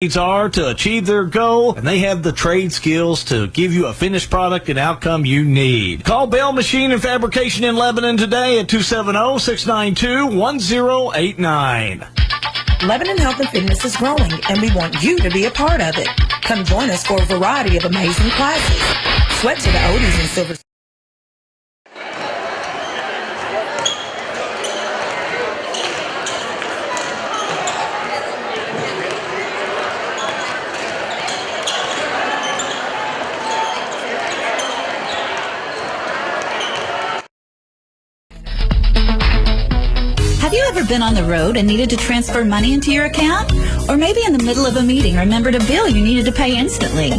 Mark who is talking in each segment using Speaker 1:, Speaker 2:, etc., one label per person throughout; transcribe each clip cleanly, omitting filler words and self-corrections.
Speaker 1: needs are to achieve their goal, and they have the trade skills to give you a finished product and outcome you need. Call Bell Machine and Fabrication in Lebanon today at 270-692-1089.
Speaker 2: Lebanon Health and Fitness is growing, and we want you to be a part of it. Come join us for a variety of amazing classes. Sweat to the oldies and silver.
Speaker 3: Have you ever been on the road and needed to transfer money into your account? Or maybe in the middle of a meeting remembered a bill you needed to pay instantly?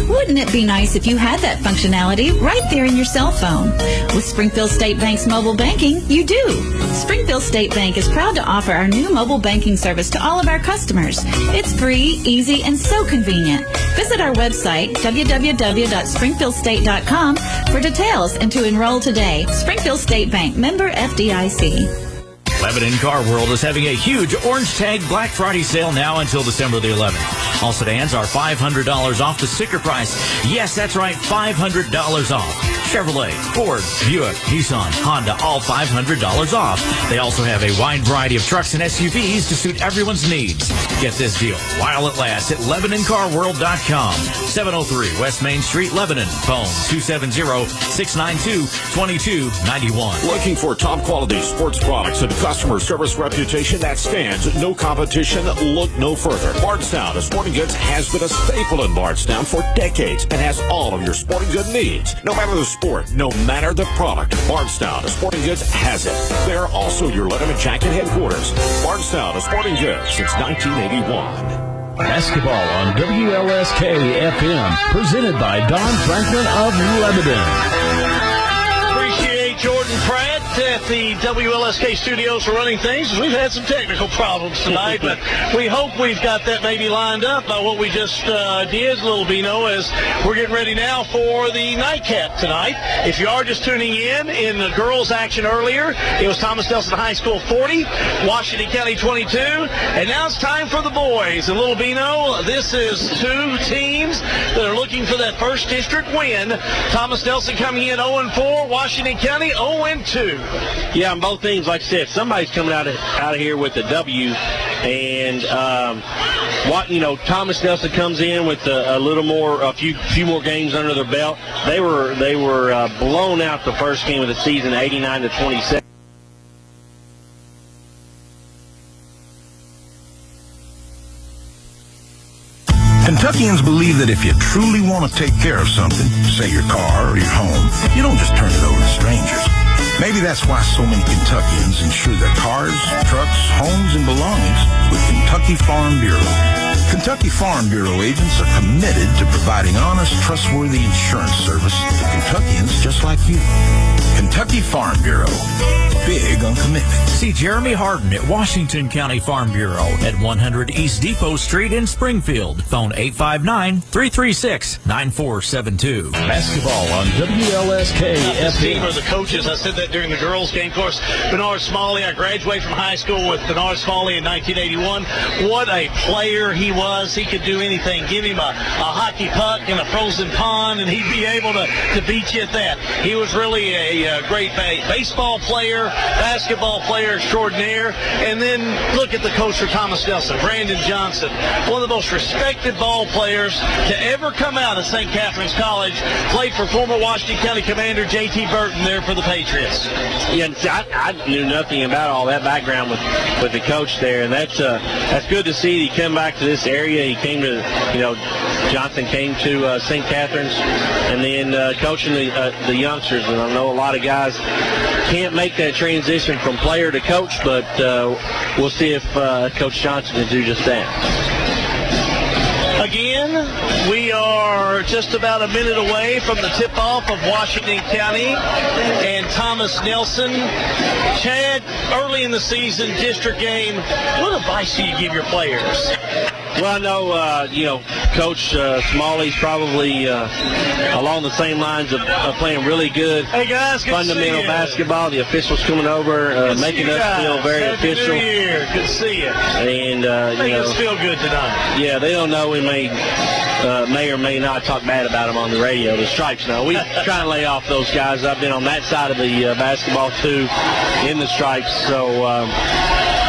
Speaker 3: Wouldn't it be nice if you had that functionality right there in your cell phone? With Springfield State Bank's mobile banking, you do. Springfield State Bank is proud to offer our new mobile banking service to all of our customers. It's free, easy, and so convenient. Visit our website, www.springfieldstate.com, for details and to enroll today. Springfield State Bank, member FDIC.
Speaker 1: Lebanon Car World is having a huge Orange Tag Black Friday sale now until December the 11th. All sedans are $500 off the sticker price. Yes, that's right, $500 off. Chevrolet, Ford, Buick, Nissan, Honda, all $500 off. They also have a wide variety of trucks and SUVs to suit everyone's needs. Get this deal while it lasts at LebanonCarWorld.com. 703 West Main Street, Lebanon. Phone 270-692-2291.
Speaker 4: Looking for top quality sports products and customer service reputation that stands no competition? Look no further. Bardstown Sporting Goods has been a staple in Bardstown for decades and has all of your sporting good needs. No matter the sport, no matter the product, Bardstown Sporting Goods has it. They're also your Letterman Jacket headquarters. Bardstown Sporting Goods since 1981.
Speaker 5: Basketball on WLSK-FM, presented by Don Franklin of Lebanon.
Speaker 6: Appreciate Jordan Pratt at the WLSK studios for running things. We've had some technical problems tonight, but we hope we've got that maybe lined up by what we just did, Little Bino, as we're getting ready now for the nightcap tonight. If you are just tuning in the girls' action earlier, it was Thomas Nelson High School 40, Washington County 22, and now it's time for the boys. And Little Bino, this is two teams that are looking for that first district win. Thomas Nelson coming in 0-4, Washington County 0-2.
Speaker 7: Yeah, on both teams, like I said, somebody's coming out of here with a W, and Thomas Nelson comes in with a few more games under their belt. They were blown out the first game of the season, 89-27.
Speaker 8: Kentuckians believe that if you truly want to take care of something, say your car or your home, you don't just turn it over to strangers. Maybe that's why so many Kentuckians insure their cars, trucks, homes, and belongings with Kentucky Farm Bureau. Kentucky Farm Bureau agents are committed to providing honest, trustworthy insurance service to Kentuckians just like you. Kentucky Farm Bureau. Big on commitment.
Speaker 1: See Jeremy Harden at Washington County Farm Bureau at 100 East Depot Street in Springfield. Phone 859-336-9472.
Speaker 5: Basketball on WLSK-FM.
Speaker 6: This team are the coaches. I said that during the girls' game. Of course, Bernard Smalley, I graduated from high school with Bernard Smalley in 1981. What a player he was. He could do anything. Give him a hockey puck in a frozen pond, and he'd be able to beat you at that. He was really a great baseball player, basketball player extraordinaire. And then look at the coach for Thomas Nelson, Brandon Johnson, one of the most respected ball players to ever come out of St. Catherine's College, played for former Washington County Commander J.T. Burton there for the Patriots.
Speaker 7: Yeah, I knew nothing about all that background with the coach there, and that's good to see. He come back to this area. He came to, Johnson came to St. Catherine's, and then coaching the youngsters. And I know a lot of guys can't make that transition from player to coach, but we'll see if Coach Johnson can do just that.
Speaker 6: Again, we are just about a minute away from the tip-off of Washington County and Thomas Nelson. Chad, early in the season, district game, what advice do you give your players?
Speaker 7: Well, I know, Coach Smalley's probably along the same lines of playing really good fundamental basketball. The officials coming over, making us feel very official.
Speaker 6: Good to see you.
Speaker 7: And
Speaker 6: Make us feel good tonight.
Speaker 7: Yeah, they don't know we may or may not talk bad about them on the radio. The Stripes know. We try and lay off those guys. I've been on that side of the basketball too, in the Stripes. So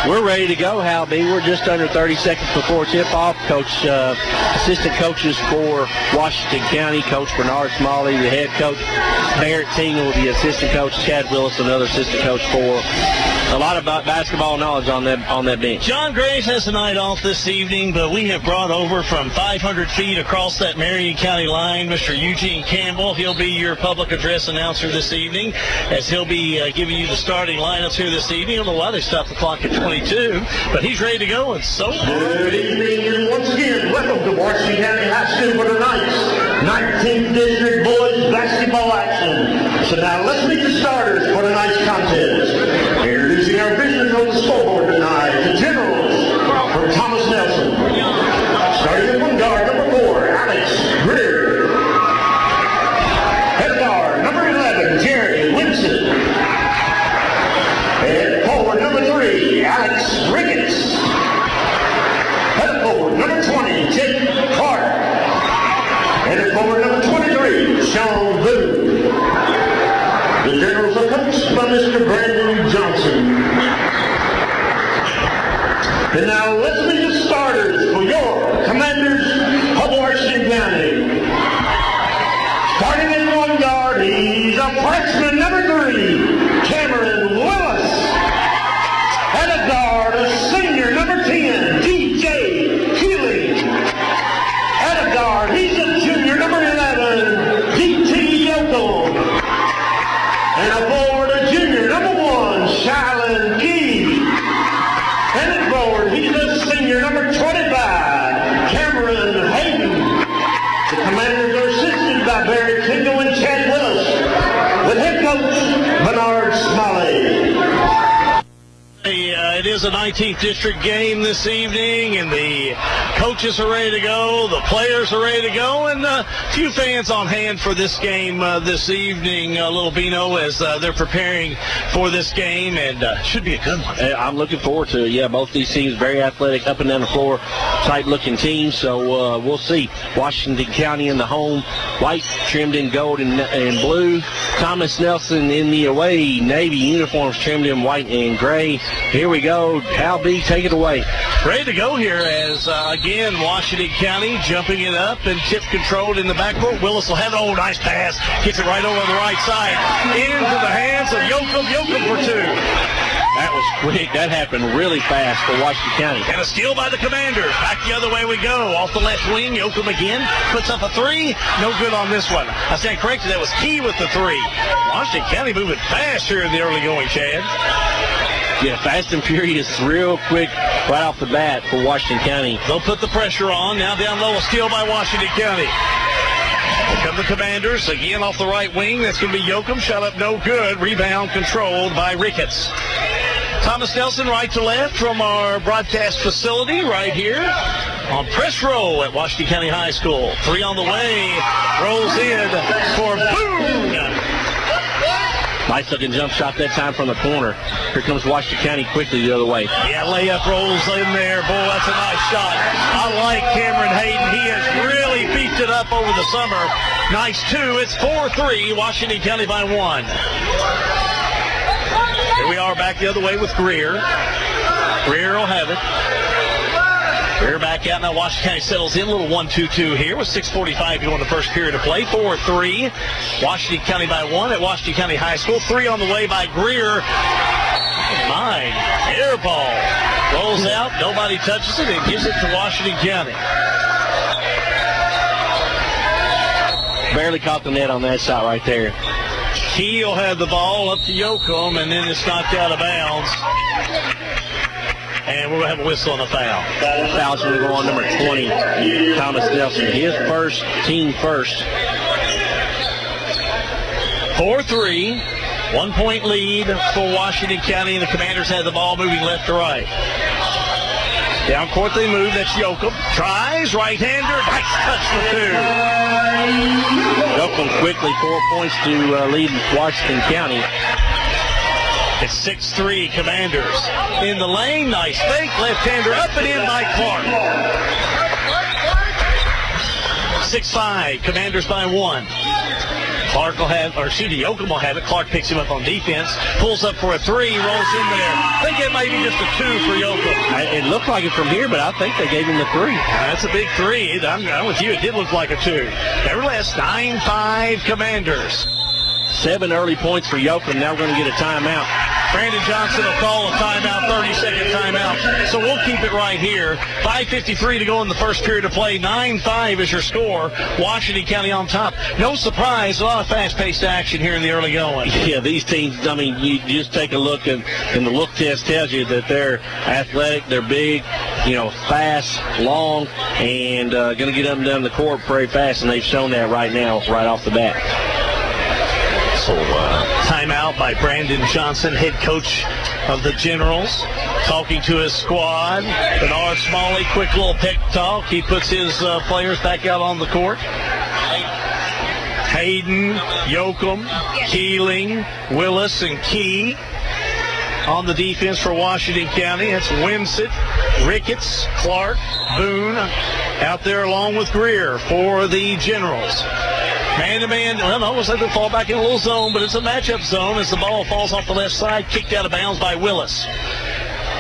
Speaker 7: we're ready to go, Hal B. We're just under 30 seconds before tip-off. Assistant coaches for Washington County, Coach Bernard Smalley, the head coach, Barrett Tingle, the assistant coach, Chad Willis, another assistant coach for a lot of basketball knowledge on that bench.
Speaker 6: John Graves has the night off this evening, but we have brought over from 500 feet across that Marion County line Mr. Eugene Campbell. He'll be your public address announcer this evening, as he'll be giving you the starting lineups here this evening. I don't know why they stopped the clock at 22, but he's ready to go, and so
Speaker 9: good evening, and once again, welcome to Washington County High School for tonight's 19th District Boys Basketball action. So now let's meet the starters for tonight's contest. Introducing our visitors on the scoreboard tonight, the Generals from Thomas Nelson. Starting at point guard, number 4, Alex Greer. Head guard, number 11, Jerry Winston. Head forward, number 3, Alex Ricketts. Head forward, number 20, Jake Clark. Head forward, number 23, Sean Boone. The Generals are coached by Mr. Brandon Johnson. And now let's meet the starters for your Commanders of Washington County. Starting at one guard, he's a freshman, number 3, Cameron Willis. At a guard, a senior, number 10, DJ Keeley. At a guard, he's a junior, number 11, DT Yokel. And a forward, a junior, number 1, Shylon Key. And at forward, he's a senior, number 25, Cameron Hayden. The Commanders are assisted by Barry Kendall and Chad Willis, with head coach Bernard Smalley.
Speaker 6: It is a 19th District game this evening, and the coaches are ready to go, the players are ready to go, and a few fans on hand for this game this evening, Little Bino, as they're preparing for this game, and should be a good one.
Speaker 7: I'm looking forward to it. Yeah, both these teams very athletic, up and down the floor, tight-looking teams, so we'll see. Washington County in the home, white trimmed in gold and blue. Thomas Nelson in the away, Navy uniforms trimmed in white and gray. Here we go. Hal B, take it away.
Speaker 6: Ready to go here as, again, Washington County jumping it up and tip controlled in the backcourt. Willis will have it. Oh, nice pass. Gets it right over on the right side. Into the hands of Yoakum. Yoakum for 2.
Speaker 7: That was quick. That happened really fast for Washington County.
Speaker 6: And a steal by the Commanders. Back the other way we go. Off the left wing, Yoakum again. Puts up a 3. No good on this one. I stand corrected. That was Key with the 3. Washington County moving fast here in the early going, Chad.
Speaker 7: Yeah, fast and furious, real quick, right off the bat for Washington County.
Speaker 6: They'll put the pressure on. Now down low, a steal by Washington County. Here come the Commanders, again off the right wing. That's going to be Yoakum. Shot up no good. Rebound controlled by Ricketts. Thomas Nelson, right to left from our broadcast facility right here on press row at Washington County High School. 3 on the way. Rolls in for Boone.
Speaker 7: Nice looking jump shot that time from the corner. Here comes Washington County quickly the other way.
Speaker 6: Yeah, layup rolls in there. Boy, that's a nice shot. I like Cameron Hayden. He has really beefed it up over the summer. Nice 2. It's 4-3. Washington County by 1. Here we are back the other way with Greer. Greer will have it. Greer back out. Now Washington County settles in. A little 1-2-2 here with 6:45 to go in the first period of play. 4-3. Washington County by 1 at Washington County High School. 3 on the way by Greer. Mine. Air ball. Rolls out. Nobody touches it. And gives it to Washington County.
Speaker 7: Barely caught the net on that shot right there.
Speaker 6: Key will have the ball up to Yoakum, and then it's knocked out of bounds. And we're going to have a whistle and a foul.
Speaker 7: Foul's going to go on number 20, Thomas Nelson. His first, team first.
Speaker 6: 4-3. 1-point lead for Washington County, and the Commanders have the ball moving left to right. Down court they move. That's Yoakum. Tries. Right-hander. Nice touch for two.
Speaker 7: Yoakum quickly 4 points to lead Washington County.
Speaker 6: It's 6-3 Commanders. In the lane. Nice fake. Left-hander up and in by Clark. 6-5. Commanders by 1. Clark will have, or excuse me, Yoakum will have it. Clark picks him up on defense, pulls up for a 3, rolls in there. I think it may be just a 2 for Yoakum.
Speaker 7: It looked like it from here, but I think they gave him the 3.
Speaker 6: That's a big 3. I'm with you. It did look like a 2. Nevertheless, 9-5 Commanders.
Speaker 7: 7 early points for Yoakum. Now we're going to get a timeout.
Speaker 6: Brandon Johnson will call a timeout, 30-second timeout. So we'll keep it right here. 5:53 to go in the first period of play. 9-5 is your score. Washington County on top. No surprise, a lot of fast-paced action here in the early going.
Speaker 7: Yeah, these teams, I mean, you just take a look, and the look test tells you that they're athletic, they're big, fast, long, and going to get up and down the court very fast, and they've shown that right now, right off the bat.
Speaker 6: So, timeout by Brandon Johnson, head coach of the Generals, talking to his squad. Bernard Smalley, quick little pep talk. He puts his players back out on the court. Hayden, Yoakum, Keeling, Willis, and Key on the defense for Washington County. That's Winsett, Ricketts, Clark, Boone out there along with Greer for the Generals. Man-to-man, well, no, looks like they fall back in a little zone, but it's a matchup zone as the ball falls off the left side, kicked out of bounds by Willis.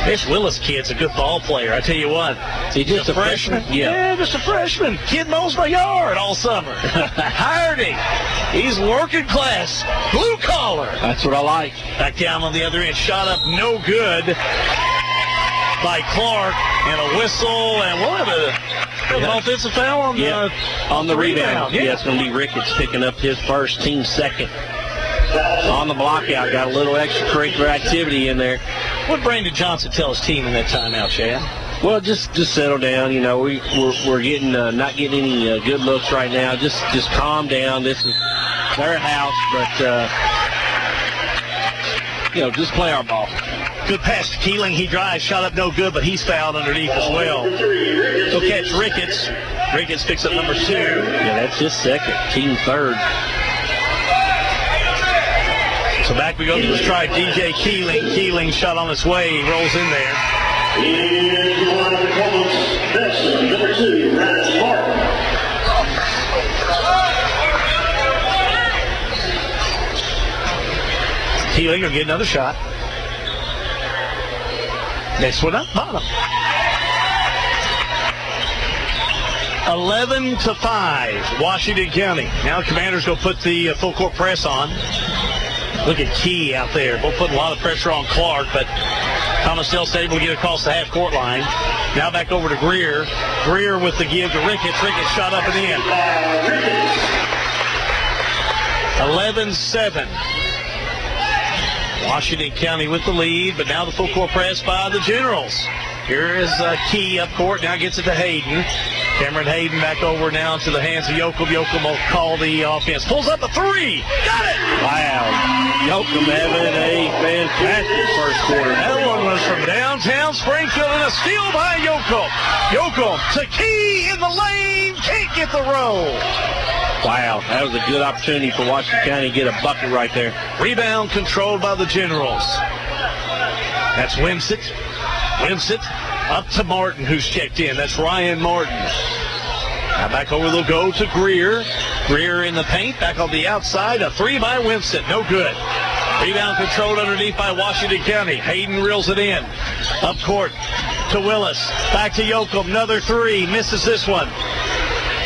Speaker 6: This Willis kid's a good ball player, I tell you what.
Speaker 7: He's just a freshman?
Speaker 6: Yeah, just a freshman. Kid mows my yard all summer. Hired him. He's working class, blue collar.
Speaker 7: That's what I like.
Speaker 6: Back down on the other end, shot up no good by Clark, and a whistle, and we'll have an offensive foul on
Speaker 7: the rebound. Yeah, it's going to be Ricketts picking up his first, team second. On the block out, got a little extracurricular activity in there.
Speaker 6: What did Brandon Johnson tell his team in that timeout, Chad?
Speaker 7: Well, just settle down. We're getting not getting any good looks right now. Just calm down. This is their house, but just play our ball.
Speaker 6: Good pass to Keeling. He drives, shot up no good, but he's fouled underneath as well. So catch Ricketts. Ricketts picks up number 2.
Speaker 7: Yeah, that's his second, team third.
Speaker 6: So back we go to the strike. DJ Keeling. Keeling shot on its way. He rolls in there.
Speaker 9: Number 2, Clark.
Speaker 6: Keeling will get another shot. Next one up, bottom. 11-5, Washington County. Now the Commanders go put the full court press on. Look at Key out there. Both putting a lot of pressure on Clark, but Thomas Del's able to get across the half-court line. Now back over to Greer. Greer with the give to Ricketts. Ricketts shot up and in. 11-7. Washington County with the lead, but now the full court press by the Generals. Here is Key up court. Now gets it to Hayden. Cameron Hayden back over now to the hands of Yoakum. Yoakum will call the offense. Pulls up a 3. Got it!
Speaker 7: Wow. Yoakum having a fantastic first quarter.
Speaker 6: That one was from downtown Springfield and a steal by Yoakum. Yoakum to Key in the lane. Can't get the roll.
Speaker 7: Wow, that was a good opportunity for Washington County to get a bucket right there.
Speaker 6: Rebound controlled by the Generals. That's Winsett. Winsett up to Martin, who's checked in. That's Ryan Martin. Now back over, they'll go to Greer. Greer in the paint, back on the outside. A 3 by Winsett, no good. Rebound controlled underneath by Washington County. Hayden reels it in. Up court to Willis. Back to Yoakum, another 3. Misses this one.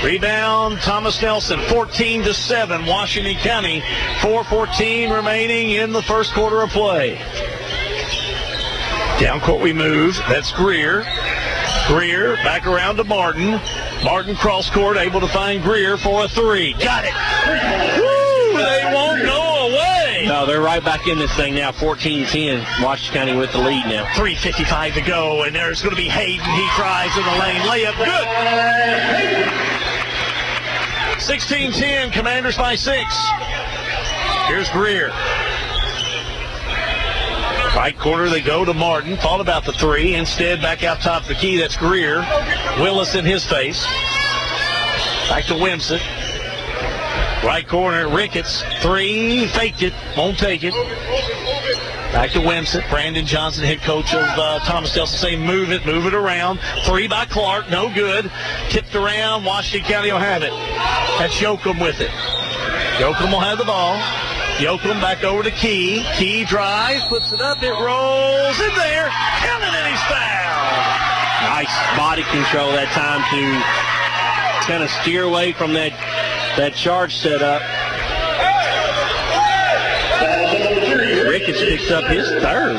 Speaker 6: Rebound, Thomas Nelson, 14-7, Washington County. 4:14 remaining in the first quarter of play. Down court we move. That's Greer. Greer back around to Martin. Martin cross court, able to find Greer for a 3. Got it. Woo! They won't go away.
Speaker 7: No, they're right back in this thing now. 14-10. Washington County with the lead now.
Speaker 6: 3:55 to go, and there's going to be Hayden. He tries in the lane. Layup good. 16-10. Commanders by 6. Here's Greer. Right corner, they go to Martin. Thought about the three. Instead, back out top of the key. That's Greer. Willis in his face. Back to Wimsett. Right corner, Ricketts. Three. Faked it. Won't take it. Back to Wimsett. Brandon Johnson, head coach of Thomas Nelson, saying move it around. Three by Clark. No good. Tipped around. Washington County will have it. That's Yoakum with it. Yoakum will have the ball. Yoakum back over to Key. Key drives, puts it up, it rolls in there. Count it, and he's fouled.
Speaker 7: Nice body control that time to kind of steer away from that charge setup. Ricketts picks up his third.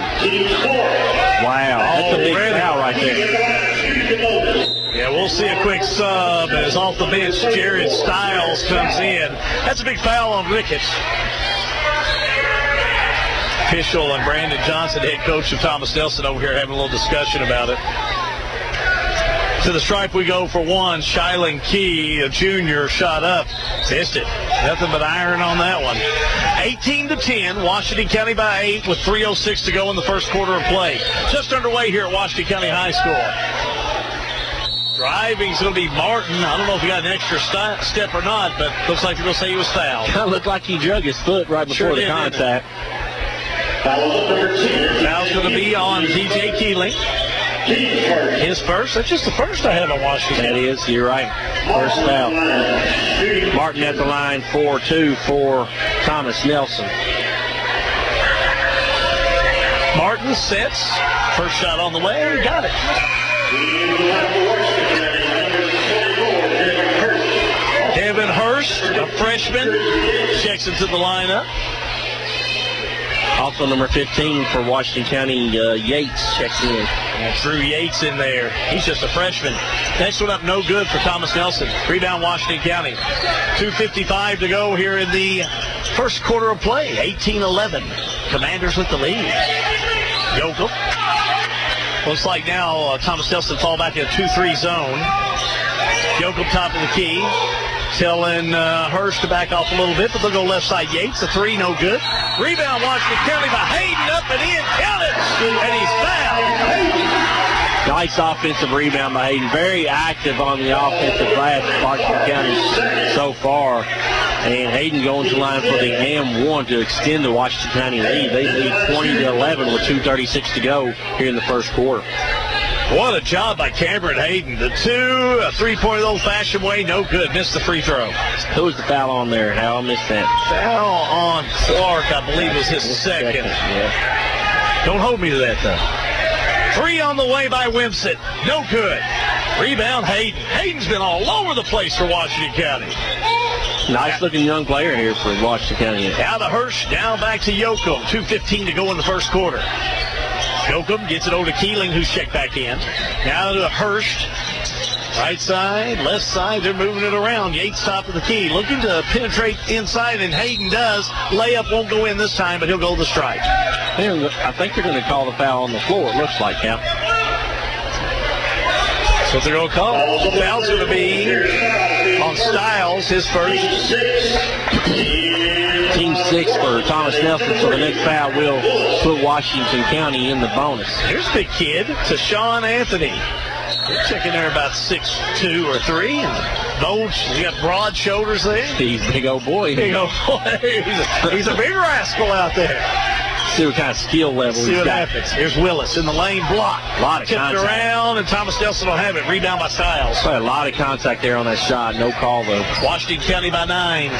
Speaker 7: Wow, that's a big foul right there.
Speaker 6: Yeah, we'll see a quick sub as off the bench Jared Stiles comes in. That's a big foul on Ricketts. Official and Brandon Johnson, head coach of Thomas Nelson, over here having a little discussion about it. To the stripe we go for one. Shilan Key, a junior, shot up. Missed it. Nothing but iron on that one. 18-10, Washington County by 8 with 3:06 to go in the first quarter of play. Just underway here at Washington County High School. Driving's going to be Martin. I don't know if he got an extra step or not, but looks like they're going to say he was fouled.
Speaker 7: Kind of looked like he drug his foot right before the contact.
Speaker 6: Foul's going to be on DJ Keeling. His first. That's just the first I have on Washington.
Speaker 7: That is. You're right. First foul. Martin at the line, 4-2 for Thomas Nelson.
Speaker 6: Martin sets. First shot on the way. Got it. Kevin Hurst, a freshman, checks into the lineup.
Speaker 7: Also number 15 for Washington County, Yates checks in.
Speaker 6: Drew Yates in there. He's just a freshman. Next one up, no good for Thomas Nelson. Rebound, Washington County. 2:55 to go here in the first quarter of play. 18-11. Commanders with the lead. Yoakum. Looks like now Thomas Nelson fall back in a 2-3 zone. Yoakum top of the key. Telling Hurst to back off a little bit, but they'll go left side. Yates, a three, no good. Rebound, Washington County by Hayden, up and in, count it, and he's fouled.
Speaker 7: Nice offensive rebound by Hayden. Very active on the offensive glass of Washington County so far. And Hayden going to line for the M1 to extend the Washington County lead. They lead 20-11 with 2:36 to go here in the first quarter.
Speaker 6: What a job by Cameron Hayden. The two, a three-point old-fashioned way, no good. Missed the free throw.
Speaker 7: Who was the foul on there, Hal? I missed that.
Speaker 6: Foul on Clark, I believe, was his second.
Speaker 7: Yeah.
Speaker 6: Don't hold me to that, though. Three on the way by Wimsett. No good. Rebound, Hayden. Hayden's been all over the place for Washington County.
Speaker 7: Nice-looking young player here for Washington County.
Speaker 6: Out of Hirsch, down back to Yoakum. 2:15 to go in the first quarter. Yoakum gets it over to Keeling, who's checked back in. Now to Hurst. Right side, left side, they're moving it around. Yates top of the key, looking to penetrate inside, and Hayden does. Layup won't go in this time, but he'll go to the stripe.
Speaker 7: I think they're going to call the foul on the floor, it looks like, Cal.
Speaker 6: That's what they're going to call. The foul's going to be on Stiles, his first.
Speaker 7: Team 6 for Thomas Nelson, so the next foul will put Washington County in the bonus.
Speaker 6: Here's the kid, Tashawn Anthony. They're checking there about 6'2" or 3. And those, he got broad shoulders there.
Speaker 7: He's a big old boy.
Speaker 6: Big old boy. He's a big rascal out there.
Speaker 7: See what kind of skill level
Speaker 6: See
Speaker 7: he's
Speaker 6: what
Speaker 7: got.
Speaker 6: happens. Here's Willis in the lane, block.
Speaker 7: A lot of
Speaker 6: Tipped
Speaker 7: contact.
Speaker 6: around, and Thomas Nelson will have it. Rebound by Stiles.
Speaker 7: A lot of contact there on that shot. No call, though.
Speaker 6: Washington County by 9.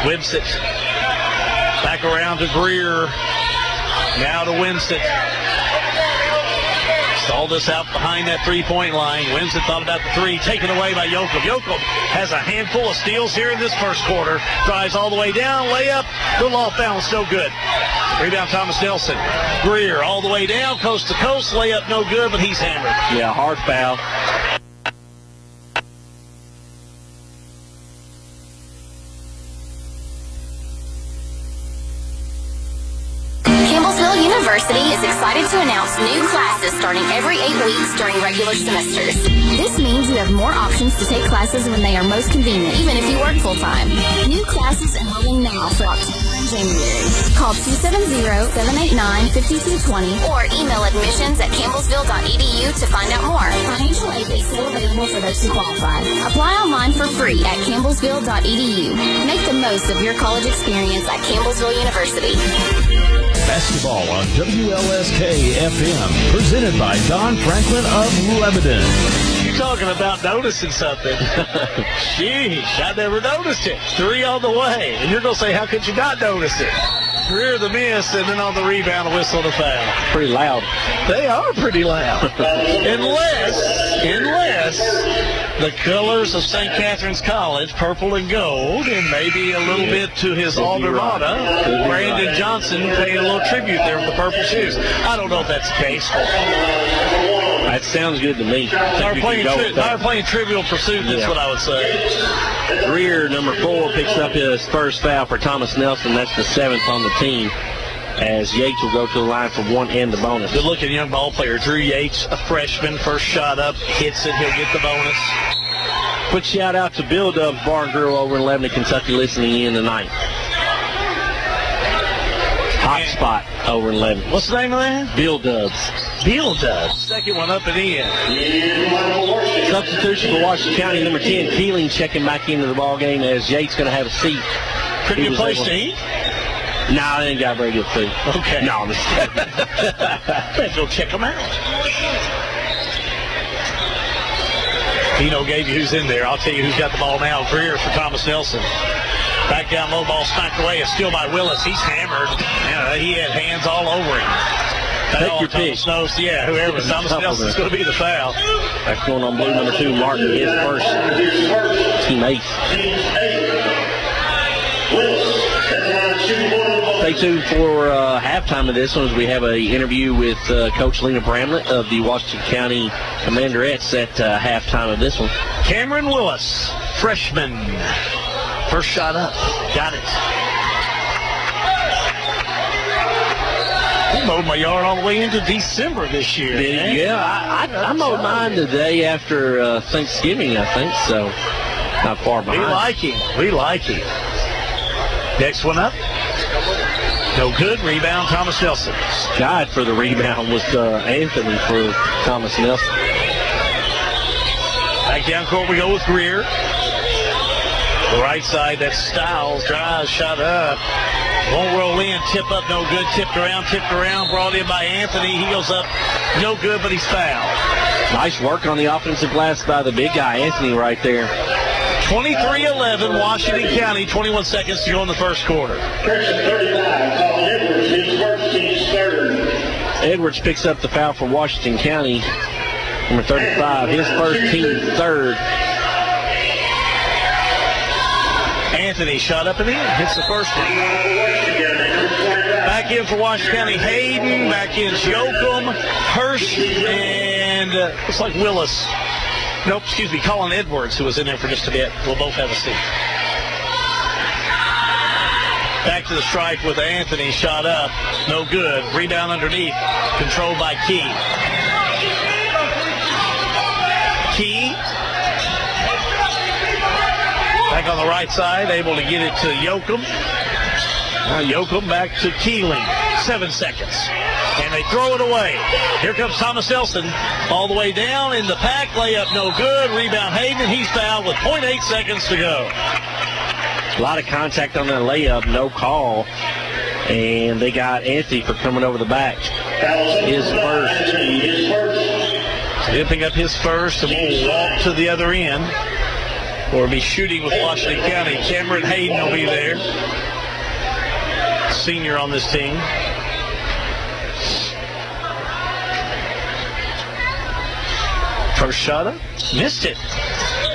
Speaker 6: Wimsett. Back around to Greer. Now to Wimsett. Stalled us out behind that three-point line. Wimsett thought about the three. Taken away by Yoakum. Yoakum has a handful of steals here in this first quarter. Drives all the way down. Layup. Little off balance. No good. Rebound Thomas Nelson. Greer all the way down. Coast to coast. Layup no good, but he's hammered.
Speaker 7: Yeah, hard foul.
Speaker 10: University is excited to announce new classes starting every 8 weeks during regular semesters. This means you have more options to take classes when they are most convenient, even if you work full-time. New classes enrolling now for October and January. Call 270-789-5220 or email admissions@campbellsville.edu to find out more. Financial aid is still available for those who qualify. Apply online for free at campbellsville.edu. Make the most of your college experience at Campbellsville University.
Speaker 5: Basketball on WLSK-FM, presented by Don Franklin of Lebanon.
Speaker 6: You're talking about noticing something. Sheesh, I never noticed it. 3 on the way. And you're going to say, how could you not notice it? Career the miss, and then on the rebound, a whistle to foul.
Speaker 7: Pretty loud.
Speaker 6: They are pretty loud. unless the colors of St. Catherine's College, purple and gold, and maybe a little bit to his alma mater, Brandon Johnson, paying a little tribute there with the purple shoes. I don't know if that's the case.
Speaker 7: That sounds good to me.
Speaker 6: They're playing Trivial Pursuit, that's what I would say.
Speaker 7: Greer, number 4, picks up his first foul for Thomas Nelson. That's the 7th on the team, as Yates will go to the line for 1 and the bonus.
Speaker 6: Good-looking young ball player, Drew Yates, a freshman, first shot up, hits it, he'll get the bonus.
Speaker 7: Quick shout-out to Bill Dubs Bar and Grill over in Lebanon, Kentucky, listening in tonight. Hot spot over in Lebanon.
Speaker 6: What's the name of that?
Speaker 7: Bill Dubs.
Speaker 6: Bill Dubs. Second one up and in.
Speaker 7: Substitution for Washington County, number 10, Keeling, checking back into the ball game as Yates going to have a seat.
Speaker 6: Pretty good place to eat?
Speaker 7: Nah, they ain't got very good food.
Speaker 6: Okay.
Speaker 7: No, I'm just kidding.
Speaker 6: Let's go check them out. Pino gave you who's in there. I'll tell you who's got the ball now. Greer for Thomas Nelson. Back down low, ball smacked away. A steal by Willis. He's hammered. He had hands all over him.
Speaker 7: Take your pick.
Speaker 6: Whoever. Thomas Nelson's going to be the foul.
Speaker 7: That's going on blue number 2, Martin, his first team ace. Stay tuned for halftime of this one as we have an interview with Coach Lena Bramlett of the Washington County Commanderettes at halftime of this one.
Speaker 6: Cameron Willis, freshman. First shot up. Got it. I mowed my yard all the way into December this year.
Speaker 7: Yeah, I mowed mine the day after Thanksgiving, I think, so not far behind.
Speaker 6: We like him. Next one up. No good. Rebound, Thomas Nelson.
Speaker 7: Guide for the rebound was Anthony for Thomas Nelson.
Speaker 6: Back down court we go with Greer. The right side, that's Stiles. Drives, shot up. Won't roll in. Tip up, no good. Tipped around. Brought in by Anthony. He goes up, no good, but he's fouled.
Speaker 7: Nice work on the offensive glass by the big guy, Anthony, right there.
Speaker 6: 23-11, Washington County. 21 seconds to go in the first quarter.
Speaker 7: Edwards picks up the foul for Washington County. Number 35, his first, team third.
Speaker 6: Anthony shot up and in, hits the first one. Back in for Washington County, Hayden. Back in Yoakum, Hirsch, and looks like Willis. Nope, excuse me, Colin Edwards, who was in there for just a bit. We'll both have a seat. Back to the stripe with Anthony, shot up, no good. Rebound underneath, controlled by Key. Back on the right side, able to get it to Yoakum. Now Yoakum back to Keeling. 7 seconds. And they throw it away. Here comes Thomas Nelson. All the way down in the pack. Layup no good. Rebound Hayden. He's fouled with 0.8 seconds to go.
Speaker 7: A lot of contact on that layup. No call. And they got Anthony for coming over the back. His first.
Speaker 6: He'll pick up his first and we'll walk to the other end. Or be shooting with Washington County. Cameron Hayden will be there. Senior on this team. First shot up. Missed it.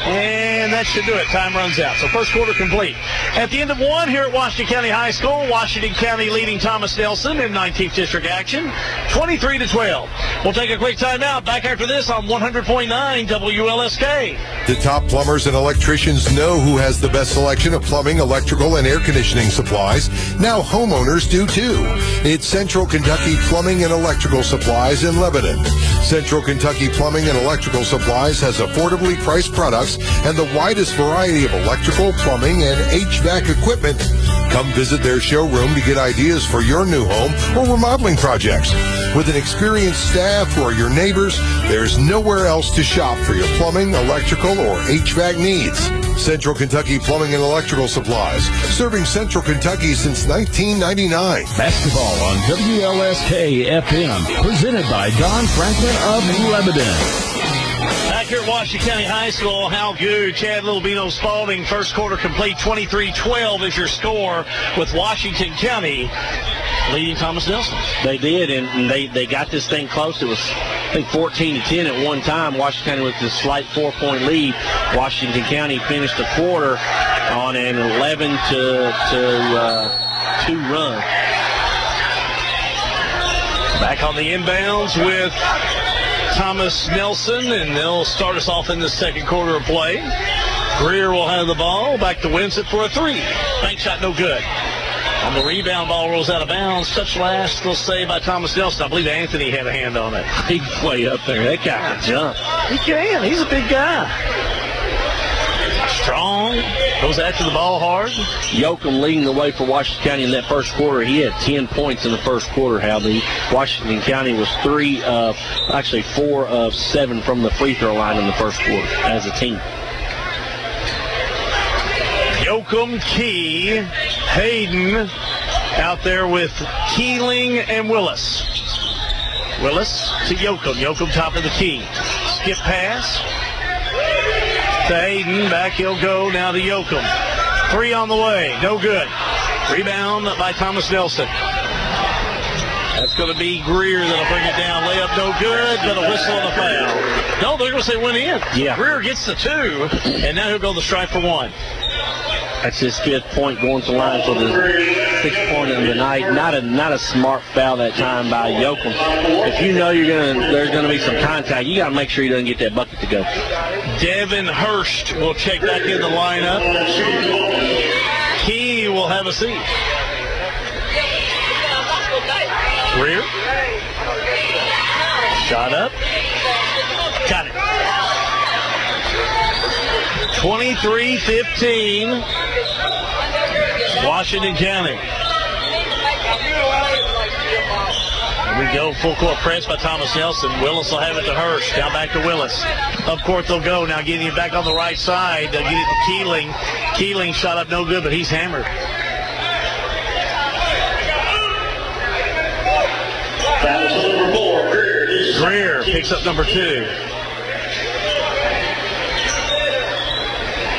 Speaker 6: And that should do it. Time runs out. So first quarter complete. At the end of one here at Washington County High School, Washington County leading Thomas Nelson in 19th District action, 23-12. We'll take a quick time out. Back after this on 100.9 WLSK.
Speaker 11: The top plumbers and electricians know who has the best selection of plumbing, electrical, and air conditioning supplies. Now homeowners do too. It's Central Kentucky Plumbing and Electrical Supplies in Lebanon. Central Kentucky Plumbing and Electrical Supplies has affordably priced products and the widest variety of electrical, plumbing, and HVAC equipment. Come visit their showroom to get ideas for your new home or remodeling projects. With an experienced staff or your neighbors, there's nowhere else to shop for your plumbing, electrical, or HVAC needs. Central Kentucky Plumbing and Electrical Supplies, serving Central Kentucky since 1999.
Speaker 5: Basketball on WLSK-FM, presented by Don Franklin of Lebanon.
Speaker 6: Back here at Washington County High School, Hal Gooch, Chad Littlebino Spalding, first quarter complete, 23-12 is your score with Washington County leading Thomas Nelson.
Speaker 7: They did, and they got this thing close. It was, I think, 14-10 at one time. Washington County with this slight 4-point lead. Washington County finished the quarter on an 11-2 run.
Speaker 6: Back on the inbounds with Thomas Nelson, and they'll start us off in the second quarter of play. Greer will have the ball. Back to Winsett for a three. Bank shot no good. On the rebound, ball rolls out of bounds. Touch last, they'll say, by Thomas Nelson. I believe Anthony had a hand on it.
Speaker 7: He's way up there. That guy can jump.
Speaker 6: He can. He's a big guy. Strong. Goes after the ball hard.
Speaker 7: Yoakum leading the way for Washington County in that first quarter. He had 10 points in the first quarter, Hal. Washington County was 4 of 7 from the free throw line in the first quarter as a team.
Speaker 6: Yoakum, Key, Hayden out there with Keeling and Willis. Willis to Yoakum. Yoakum top of the key. Skip pass to Hayden. Back he'll go now to Yoakum. Three on the way. No good. Rebound by Thomas Nelson. That's going to be Greer that'll bring it down. Layup no good, but a whistle and a foul. No, they're going to say went in.
Speaker 7: Yeah.
Speaker 6: Greer gets the 2, and now he'll go the strike for 1.
Speaker 7: That's his 5th point going to the line for the 6th point of the night. Not a smart foul that time by Yoakum. If you know there's gonna be some contact, you got to make sure he doesn't get that bucket to go.
Speaker 6: Devin Hurst will check back in the lineup. He will have a seat. Greer. Shot up. Got it. 23-15. Washington County. Here we go. Full court press by Thomas Nelson. Willis will have it to Hurst. Now back to Willis. Up court they'll go. Now getting it back on the right side. They'll get it to Keeling. Keeling shot up no good, but he's hammered. Greer picks up number 2.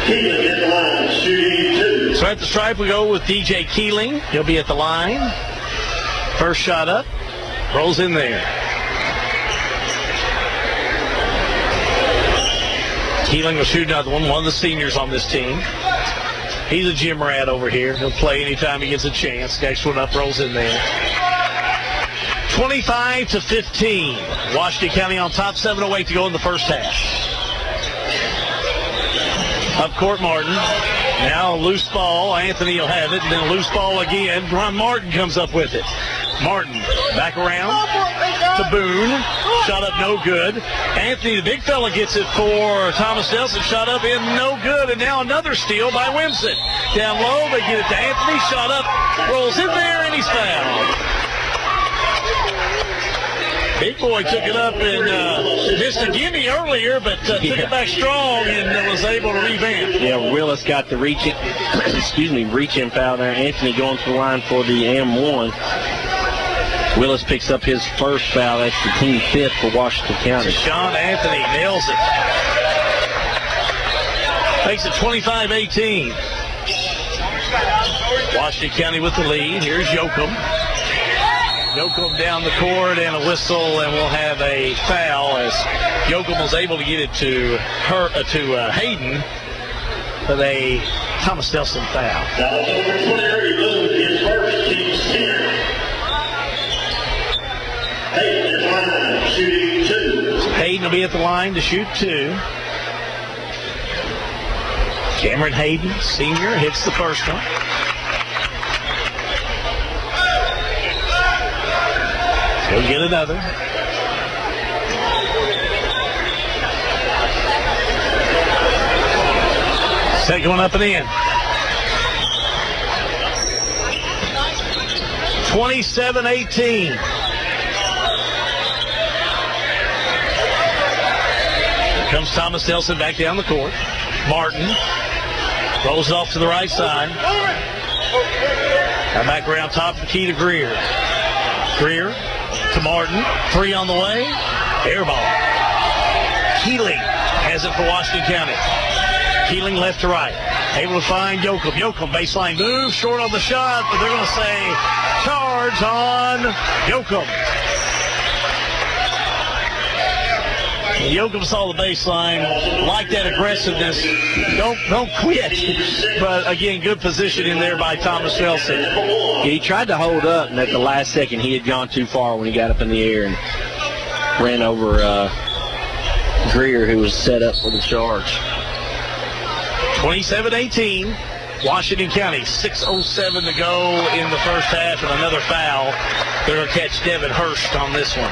Speaker 9: Keeling at the line, shooting 2.
Speaker 6: So at the stripe we go with DJ Keeling. He'll be at the line. First shot up. Rolls in there. Keeling will shoot another one of the seniors on this team. He's a gym rat over here. He'll play anytime he gets a chance. Next one up, rolls in there. 25-15. Washington County on top, 7:08 to go in the first half. Up court, Martin. Now loose ball. Anthony will have it, and then loose ball again. Ron Martin comes up with it. Martin back around to Boone. Shot up no good. Anthony, the big fella, gets it for Thomas Nelson. Shot up in no good, and now another steal by Winsett. Down low, they get it to Anthony. Shot up, rolls in there, and he's fouled. Big boy took it up and missed a gimme earlier, but took it back strong and was able to revamp.
Speaker 7: Yeah, Willis got the reach-in foul there. Anthony going to the line for the M1. Willis picks up his first foul. That's the team 5th for Washington County.
Speaker 6: Sean Anthony nails it. Makes it 25-18. Washington County with the lead. Here's Yoakum. Yoakum down the court and a whistle, and we'll have a foul as Yoakum was able to get it to Hayden. but a Thomas Nelson foul.
Speaker 9: Now, number 23, his first team 10. Hayden at the line, shooting 2.
Speaker 6: So Hayden will be at the line to shoot 2. Cameron Hayden, senior, hits the first one. He'll get another. Second one up and in. 27-18. Here comes Thomas Nelson back down the court. Martin rolls it off to the right side. Now back around top of the key to Greer. Greer to Martin. 3 on the way. Air ball. Keeling has it for Washington County. Keeling left to right. Able to find Yoakum. Yoakum baseline move. Short on the shot, but they're going to say charge on Yoakum. Yoakum saw the baseline, like that aggressiveness. Don't quit. But again, good position in there by Thomas Nelson.
Speaker 7: He tried to hold up, and at the last second, he had gone too far when he got up in the air and ran over Greer, who was set up for the charge.
Speaker 6: 27-18. Washington County, 6:07 to go in the first half, and another foul. They're going to catch Devin Hurst on this one.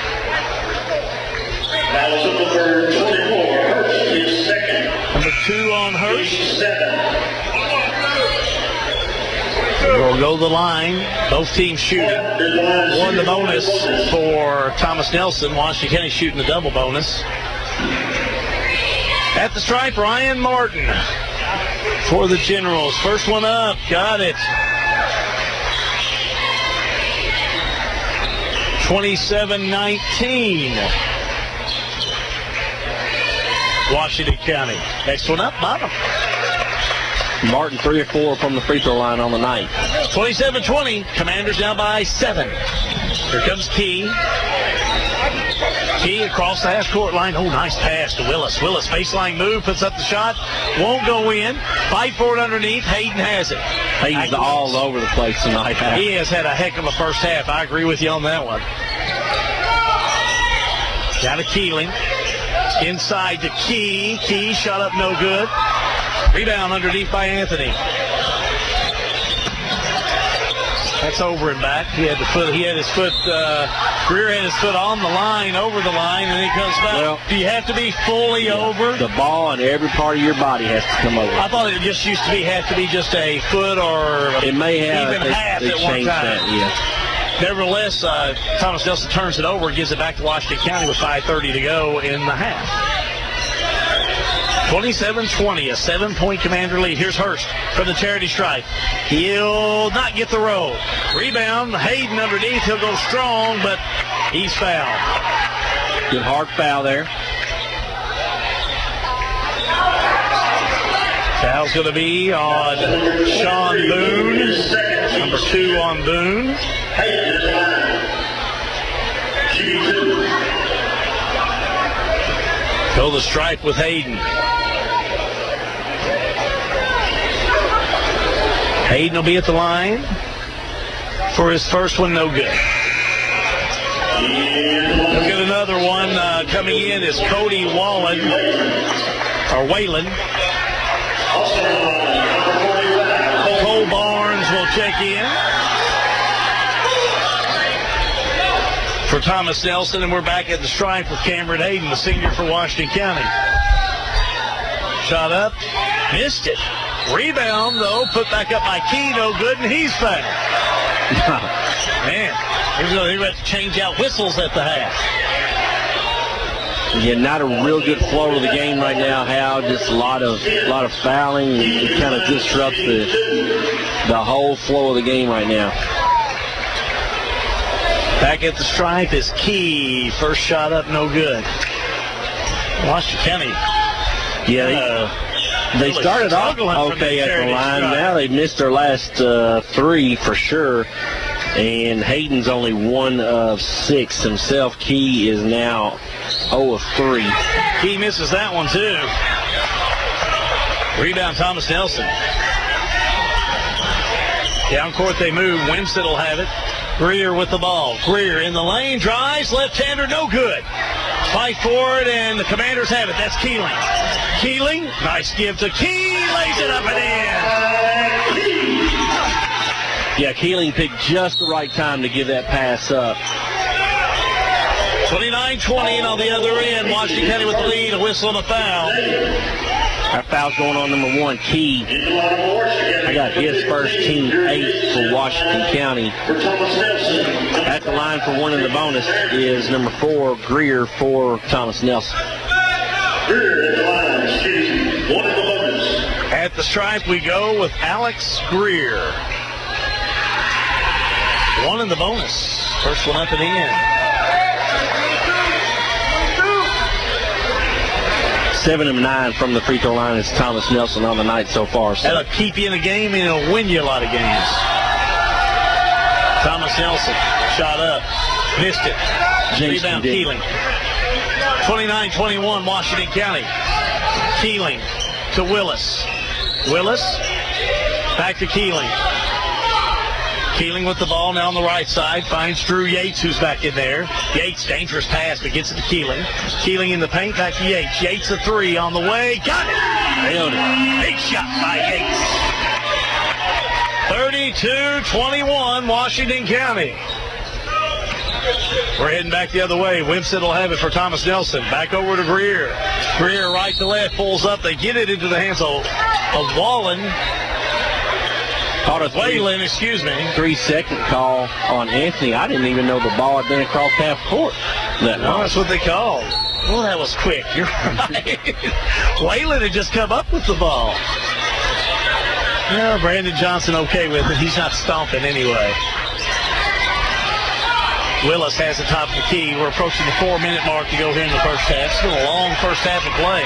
Speaker 9: Now number 24, Hurst, his second.
Speaker 6: Number 2 on Hurst.
Speaker 9: 7.
Speaker 6: We'll go the line. Both teams shooting. 1 the bonus for Thomas Nelson. Washington County shooting the double bonus. At the stripe, Ryan Martin for the Generals. First one up. Got it. 27-19. Washington County. Next one up, bottom.
Speaker 7: Martin 3 or 4 from the free throw line on the night.
Speaker 6: 27-20. Commanders down by 7. Here comes Key. Key across the half-court line. Oh, nice pass to Willis. Willis, baseline move, puts up the shot. Won't go in. Fight for it underneath. Hayden has it.
Speaker 7: Hayden's all over the place tonight.
Speaker 6: He has had a heck of a first half. I agree with you on that one. Down to Keeling. Inside to Key. Key shot up no good. Rebound underneath by Anthony. That's over and back. Greer had his foot on the line, over the line, and he comes back.
Speaker 7: Well,
Speaker 6: do you have to be fully over?
Speaker 7: The ball and every part of your body has to come over.
Speaker 6: I thought it just used to have to be just a foot or
Speaker 7: it may have
Speaker 6: even half
Speaker 7: they
Speaker 6: at one time.
Speaker 7: that, yeah.
Speaker 6: Nevertheless, Thomas Nelson turns it over and gives it back to Washington County with 5:30 to go in the half. 27-20, a 7-point Commander lead. Here's Hurst from the charity stripe. He'll not get the roll. Rebound, Hayden underneath. He'll go strong, but he's fouled.
Speaker 7: Good hard foul there.
Speaker 6: Foul's going to be on Sean Boone. Number 2 on Boone. Go the stripe with Hayden. Hayden will be at the line for his first one, no good. We'll get another one coming in is Cody Whalen. Cole Barnes will check in for Thomas Nelson, and we're back at the stripe with Cameron Hayden, the senior for Washington County. Shot up, missed it. Rebound, though, put back up by Key, no good, and he's fouled. Man, they're going to have to change out whistles at the half.
Speaker 7: Yeah, not a real good flow of the game right now, Hal. Just a lot of fouling. It kind of disrupts the whole flow of the game right now.
Speaker 6: Back at the stripe is Key. First shot up, no good. Washington County.
Speaker 7: Yeah, they started off okay at the line. Now they've missed their last 3 for sure. And Hayden's only 1 of 6 himself. Key is now 0 of 3.
Speaker 6: Key misses that one too. Rebound, Thomas Nelson. Down court they move. Wimstead will have it. Greer with the ball. Greer in the lane. Drives. Left-hander, no good. Fight for it, and the Commanders have it. That's Keeling. Keeling, nice give to Key. Lays it up and in.
Speaker 7: Yeah, Keeling picked just the right time to give that pass up.
Speaker 6: 29-20, and on the other end, Washington County with the lead. A whistle and a foul.
Speaker 7: Our foul's going on number 1, Key. I got his first, team 8 for Washington County. At the line for one in the bonus is number 4, Greer for Thomas Nelson.
Speaker 6: At the stripe we go with Alex Greer. 1 in the bonus. First one up and in.
Speaker 7: 7 of 9 from the free throw line is Thomas Nelson on the night so far. So.
Speaker 6: That'll keep you in a game, and it'll win you a lot of games. Thomas Nelson, shot up, missed it. Rebound, Keeling. 29-21, Washington County. Keeling to Willis. Willis, back to Keeling. Keeling with the ball now on the right side. Finds Drew Yates, who's back in there. Yates, dangerous pass, but gets it to Keeling. Keeling in the paint, back to Yates. Yates a 3 on the way. Got it! Nailed it. Big shot by Yates. 32-21, Washington County. We're heading back the other way. Wimstead will have it for Thomas Nelson. Back over to Greer. Greer right to left, pulls up. They get it into the hands of Wallen. Whalen, excuse me.
Speaker 7: 3-second call on Anthony. I didn't even know the ball had been across half court.
Speaker 6: That's what they called. Well, that was quick. You're right. Whalen had just come up with the ball. Yeah, Brandon Johnson okay with it. He's not stomping anyway. Willis has the top of the key. We're approaching the 4-minute mark to go here in the first half. It's been a long first half of play.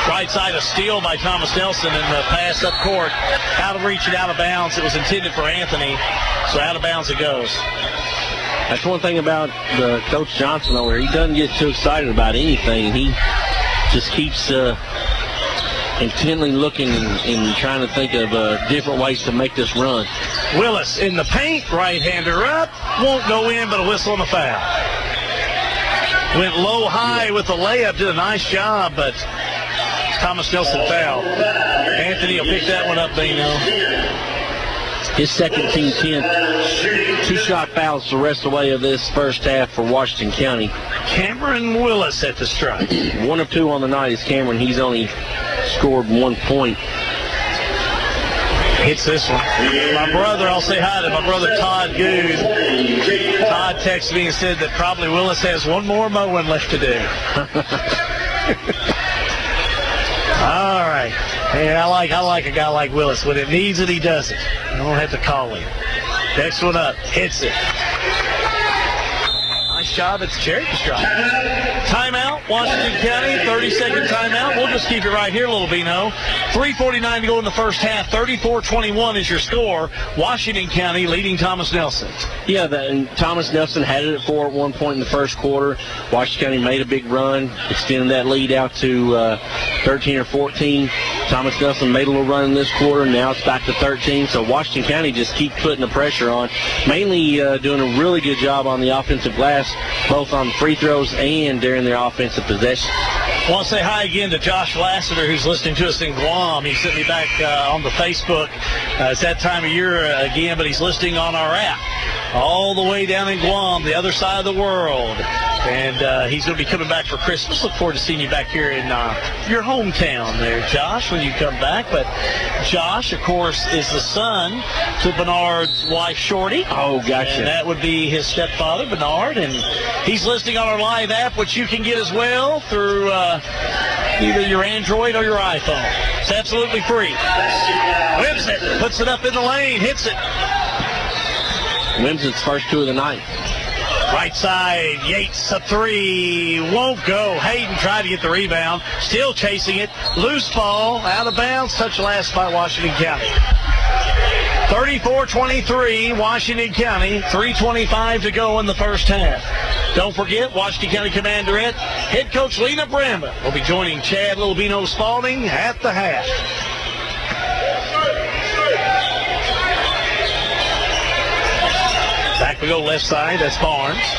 Speaker 6: Right side, a steal by Thomas Nelson, and the pass up court. Out of reach and out of bounds. It was intended for Anthony, so out of bounds it goes.
Speaker 7: That's one thing about the Coach Johnson over here. He doesn't get too excited about anything. He just keeps intently looking and trying to think of different ways to make this run.
Speaker 6: Willis in the paint, right-hander up. Won't go in, but a whistle and a foul. Went low-high with the layup. Did a nice job, but Thomas Nelson fouled. Anthony will pick that one up, Bino.
Speaker 7: His second, team 10. 2-shot fouls the rest of the way of this first half for Washington County.
Speaker 6: Cameron Willis at the strike.
Speaker 7: 1 of 2 on the night is Cameron. He's only scored 1 point.
Speaker 6: Hits this one. My brother, I'll say hi to my brother Todd Good. Todd texted me and said that probably Willis has one more mowing left to do. All right. Hey, I like a guy like Willis. When it needs it, he does it. I don't have to call him. Next one up. Hits it. Nice job at the charity stripe. Timeout, Washington County. 30-second timeout. We'll just keep it right here, little Bino. 3:49 to go in the first half. 34-21 is your score. Washington County leading Thomas Nelson.
Speaker 7: Yeah, and Thomas Nelson had it at 4 at one point in the first quarter. Washington County made a big run, extending that lead out to 13 or 14. Thomas Nelson made a little run in this quarter. Now it's back to 13. So Washington County just keep putting the pressure on. Mainly doing a really good job on the offensive glass, both on free throws and during their offensive possession.
Speaker 6: I want to say hi again to Josh Lassiter, who's listening to us in Guam. He sent me back on the Facebook. It's that time of year again, but he's listening on our app all the way down in Guam, the other side of the world. And he's going to be coming back for Christmas. Look forward to seeing you back here in your hometown there, Josh, when you come back. But Josh, of course, is the son to Bernard's wife, Shorty.
Speaker 7: Oh, gotcha.
Speaker 6: And that would be his stepfather, Bernard. And he's listening on our live app, which you can get as well through either your Android or your iPhone. It's absolutely free. Whips it, puts it up in the lane, hits it.
Speaker 7: Wins its first 2 of the night.
Speaker 6: Right side, Yates, a 3, won't go. Hayden tried to get the rebound, still chasing it. Loose ball, out of bounds, touch last by Washington County. 34-23, Washington County, 3:25 to go in the first half. Don't forget, Washington County Commanderette head coach Lena Bramman will be joining Chad Little Bino Spalding at the half. We go left side. That's Barnes.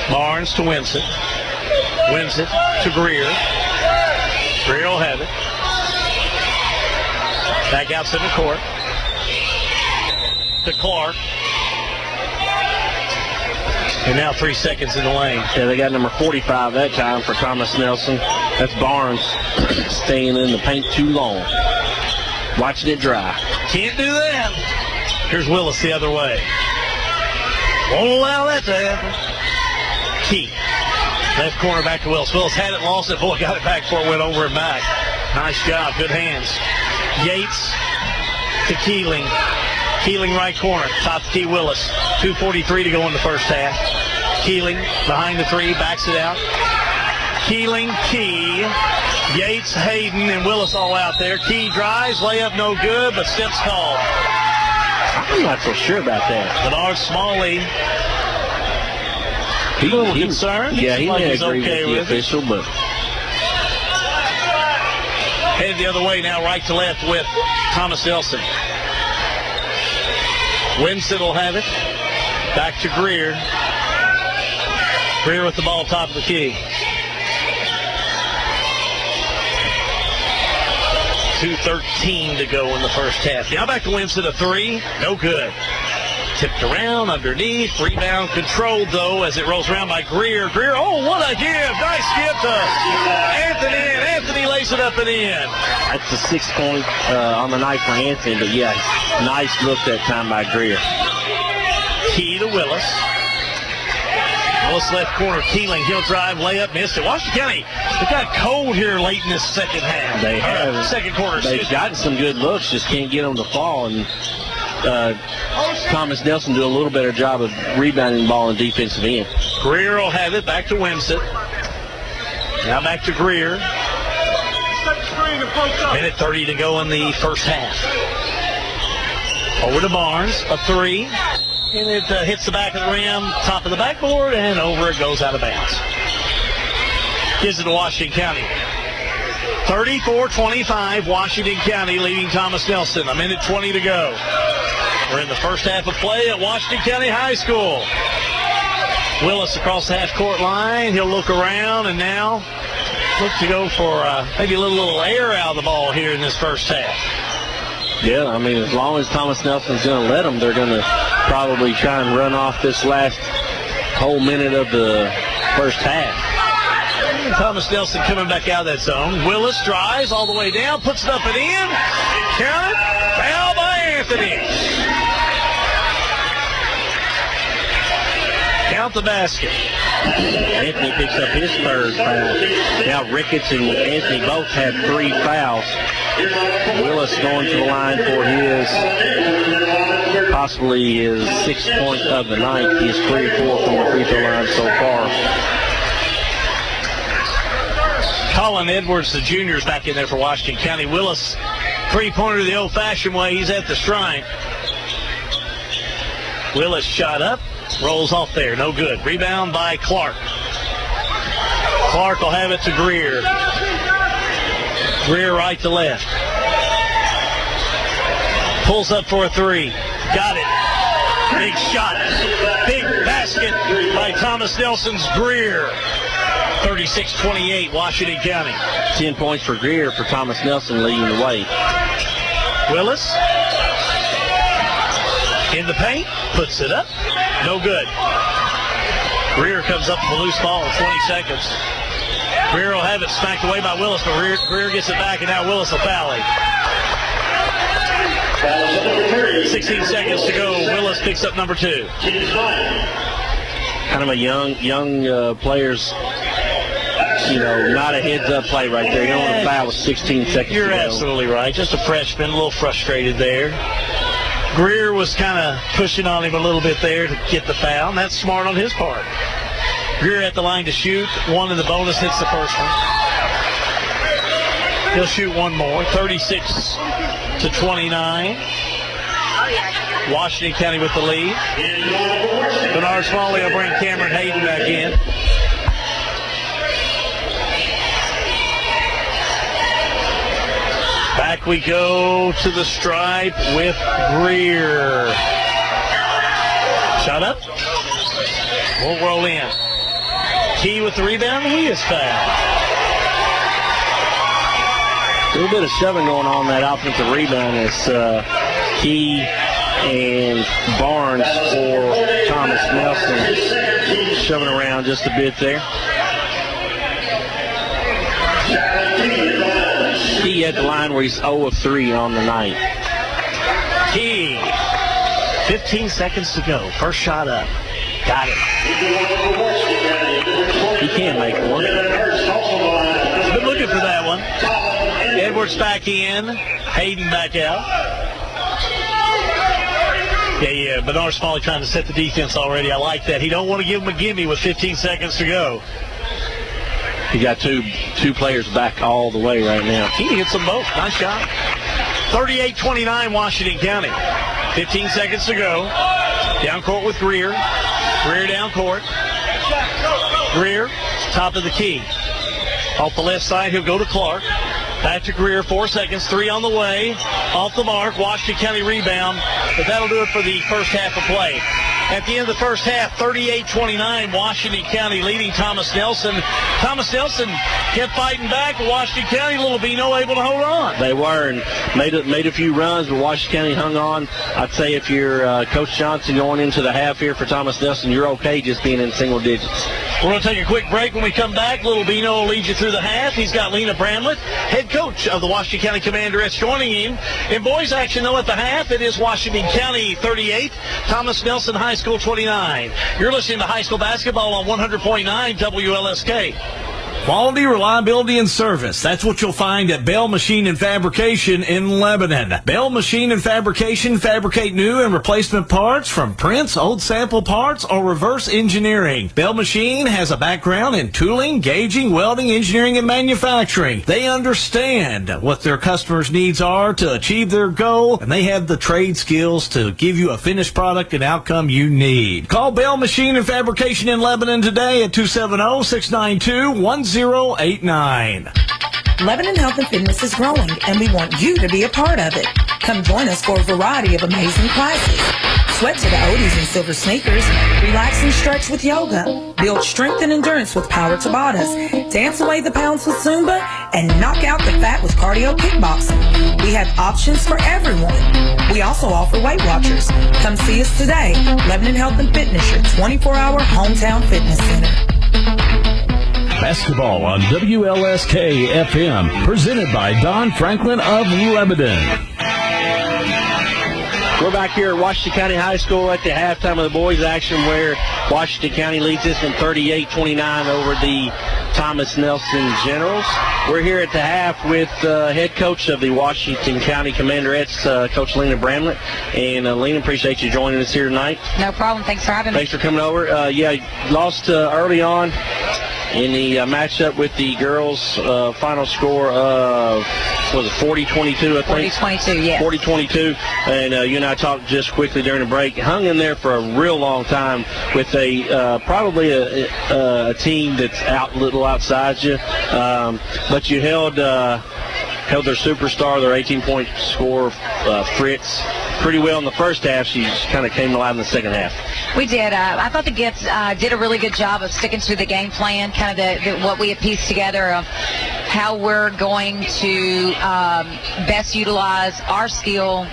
Speaker 6: Barnes to Winsett. Winsett to Greer. Greer will have it. Back out center court. To Clark. And now 3 seconds in the lane.
Speaker 7: Yeah, they got number 45 that time for Thomas Nelson. That's Barnes staying in the paint too long. Watching it dry.
Speaker 6: Can't do that. Here's Willis the other way. Won't allow that to happen. Key. Left corner back to Willis. Willis had it, lost it. Boy, got it back before it went over and back. Nice job. Good hands. Yates to Keeling. Keeling right corner. Top key Willis. 2:43 to go in the first half. Keeling behind the three. Backs it out. Keeling, Key. Yates, Hayden, and Willis all out there. Key drives. Layup no good, but steps called.
Speaker 7: I'm not so sure about that.
Speaker 6: Bernard Smalley. A little concerned.
Speaker 7: Yeah, he may
Speaker 6: he's
Speaker 7: agree
Speaker 6: okay
Speaker 7: with the
Speaker 6: with
Speaker 7: official, but
Speaker 6: head the other way now, right to left with Thomas Nelson. Winsett will have it. Back to Greer. Greer with the ball top of the key. 2:13 to go in the first half. Now back to Winsett, a three. No good. Tipped around, underneath. Rebound controlled, though, as it rolls around by Greer. Greer, oh, what a give. Nice skip to Anthony, and Anthony lays it up and in.
Speaker 7: that's a 6 point on the night for Anthony. But, yeah, nice look that time by Greer.
Speaker 6: Key to Willis. Willis left corner, Keeling. He'll drive, layup, missed it. Washington County, they got cold here late in this second half.
Speaker 7: They have.
Speaker 6: Second quarter.
Speaker 7: They've gotten some good looks, just can't get them to fall. And Thomas Nelson do a little better job of rebounding the ball in defensive end.
Speaker 6: Greer will have it back to Winsett. Now back to Greer. Minute 30 to go in the first half. Over to Barnes, a three. And it hits the back of the rim, top of the backboard, and over it goes out of bounds. Gives it to Washington County. 34-25, Washington County leading Thomas Nelson. A minute 20 to go. We're in the first half of play at Washington County High School. Willis across the half-court line. He'll look around and now look to go for maybe a little air out of the ball here in this first half.
Speaker 7: Yeah, I mean, as long as Thomas Nelson's going to let them, they're going to probably try and run off this last whole minute of the first half.
Speaker 6: Thomas Nelson coming back out of that zone. Willis drives all the way down, puts it up and in. Count it. Foul by Anthony. Count the basket.
Speaker 7: Anthony picks up his third foul. Now Ricketts and Anthony both had 3 fouls. Willis going to the line for possibly his 6th point of the night. He is 3 or 4 from the free throw line so far.
Speaker 6: Colin Edwards, the junior, is back in there for Washington County. Willis, three-pointer the old-fashioned way. He's at the stripe. Willis shot up, rolls off there. No good. Rebound by Clark. Clark will have it to Greer. Greer right to left. Pulls up for a three. Got it. Big shot. Big basket by Thomas Nelson's Greer. 36-28, Washington County.
Speaker 7: 10 points for Greer for Thomas Nelson leading the way.
Speaker 6: Willis in the paint, puts it up. No good. Greer comes up with a loose ball in 20 seconds. Greer will have it smacked away by Willis, but Greer gets it back, and now Willis will foul him. 16 seconds to go. Willis picks up number 2.
Speaker 7: Kind of a young players, not a heads-up play right there. You don't want to foul with 16 seconds
Speaker 6: You're
Speaker 7: to go.
Speaker 6: absolutely right. Just a freshman, a little frustrated there. Greer was kind of pushing on him a little bit there to get the foul, and that's smart on his part. Greer at the line to shoot. One in the bonus, hits the first one. He'll shoot one more. 36-29. Washington County with the lead. Bernard Smalley will bring Cameron Hayden back in. Back we go to the stripe with Greer. Shot up. We'll roll in. Key with the rebound. He is fouled.
Speaker 7: A little bit of shoving going on that offensive rebound as Key and Barnes for Thomas Nelson shoving around just a bit there. Key at the line where he's 0 of 3 on the night.
Speaker 6: Key. 15 seconds to go. First shot up. Got it.
Speaker 7: He can't make one.
Speaker 6: Been looking for that one. Edwards back in. Hayden back out. Yeah. Bernard Smalley trying to set the defense already. I like that. He don't want to give him a gimme with 15 seconds to go.
Speaker 7: He got two players back all the way right now.
Speaker 6: He hits them both. Nice shot. 38-29 Washington County. 15 seconds to go. Down court with Greer. Greer down court. Greer, top of the key. Off the left side, he'll go to Clark. Back to Greer, 4 seconds, 3 on the way. Off the mark, Washington County rebound. But that'll do it for the first half of play. At the end of the first half, 38-29, Washington County leading Thomas Nelson. Thomas Nelson kept fighting back, but Washington County, Little Vino, able to hold on.
Speaker 7: They were, and made a few runs, but Washington County hung on. I'd say if you're Coach Johnson going into the half here for Thomas Nelson, you're okay just being in single digits.
Speaker 6: We're going to take a quick break. When we come back, Little Vino will lead you through the half. He's got Lena Bramlett, head coach of the Washington County Commanderettes, joining him. In boys action, though, at the half, it is Washington County 38, Thomas Nelson High School 29. You're listening to high school basketball on 100.9 WLSK.
Speaker 1: Quality, reliability, and service. That's what you'll find at Bell Machine and Fabrication in Lebanon. Bell Machine and Fabrication fabricate new and replacement parts from prints, old sample parts, or reverse engineering. Bell Machine has a background in tooling, gauging, welding, engineering, and manufacturing. They understand what their customers' needs are to achieve their goal, and they have the trade skills to give you a finished product and outcome you need. Call Bell Machine and Fabrication in Lebanon today at 270-692-1089.
Speaker 2: Lebanon Health and Fitness is growing, and we want you to be a part of it. Come join us for a variety of amazing classes. Sweat to the oldies in silver sneakers, relax and stretch with yoga, build strength and endurance with power Tabatas, dance away the pounds with Zumba, and knock out the fat with cardio kickboxing. We have options for everyone. We also offer Weight Watchers. Come see us today. Lebanon Health and Fitness, your 24-hour hometown fitness center.
Speaker 5: Basketball on WLSK FM, presented by Don Franklin of Lebanon.
Speaker 7: We're back here at Washington County High School at the halftime of the boys action, where Washington County leads this one 38-29 over the Thomas Nelson Generals. We're here at the half with head coach of the Washington County Commanderettes, Coach Lena Bramlett. And Lena, appreciate you joining us here tonight.
Speaker 12: No problem. Thanks for having me.
Speaker 7: Thanks for coming over. Lost early on in the matchup with the girls. Final score of, was it 40-22, I think?
Speaker 12: 40-22, yeah.
Speaker 7: 40-22. And you and I talked just quickly during the break. Hung in there for a real long time with probably a team that's a little outside you. But you held their superstar, their 18-point scorer, Fritz, pretty well in the first half. She kind of came alive in the second half.
Speaker 12: We did. I thought the Gets did a really good job of sticking to the game plan, kind of what we had pieced together of how we're going to best utilize our skill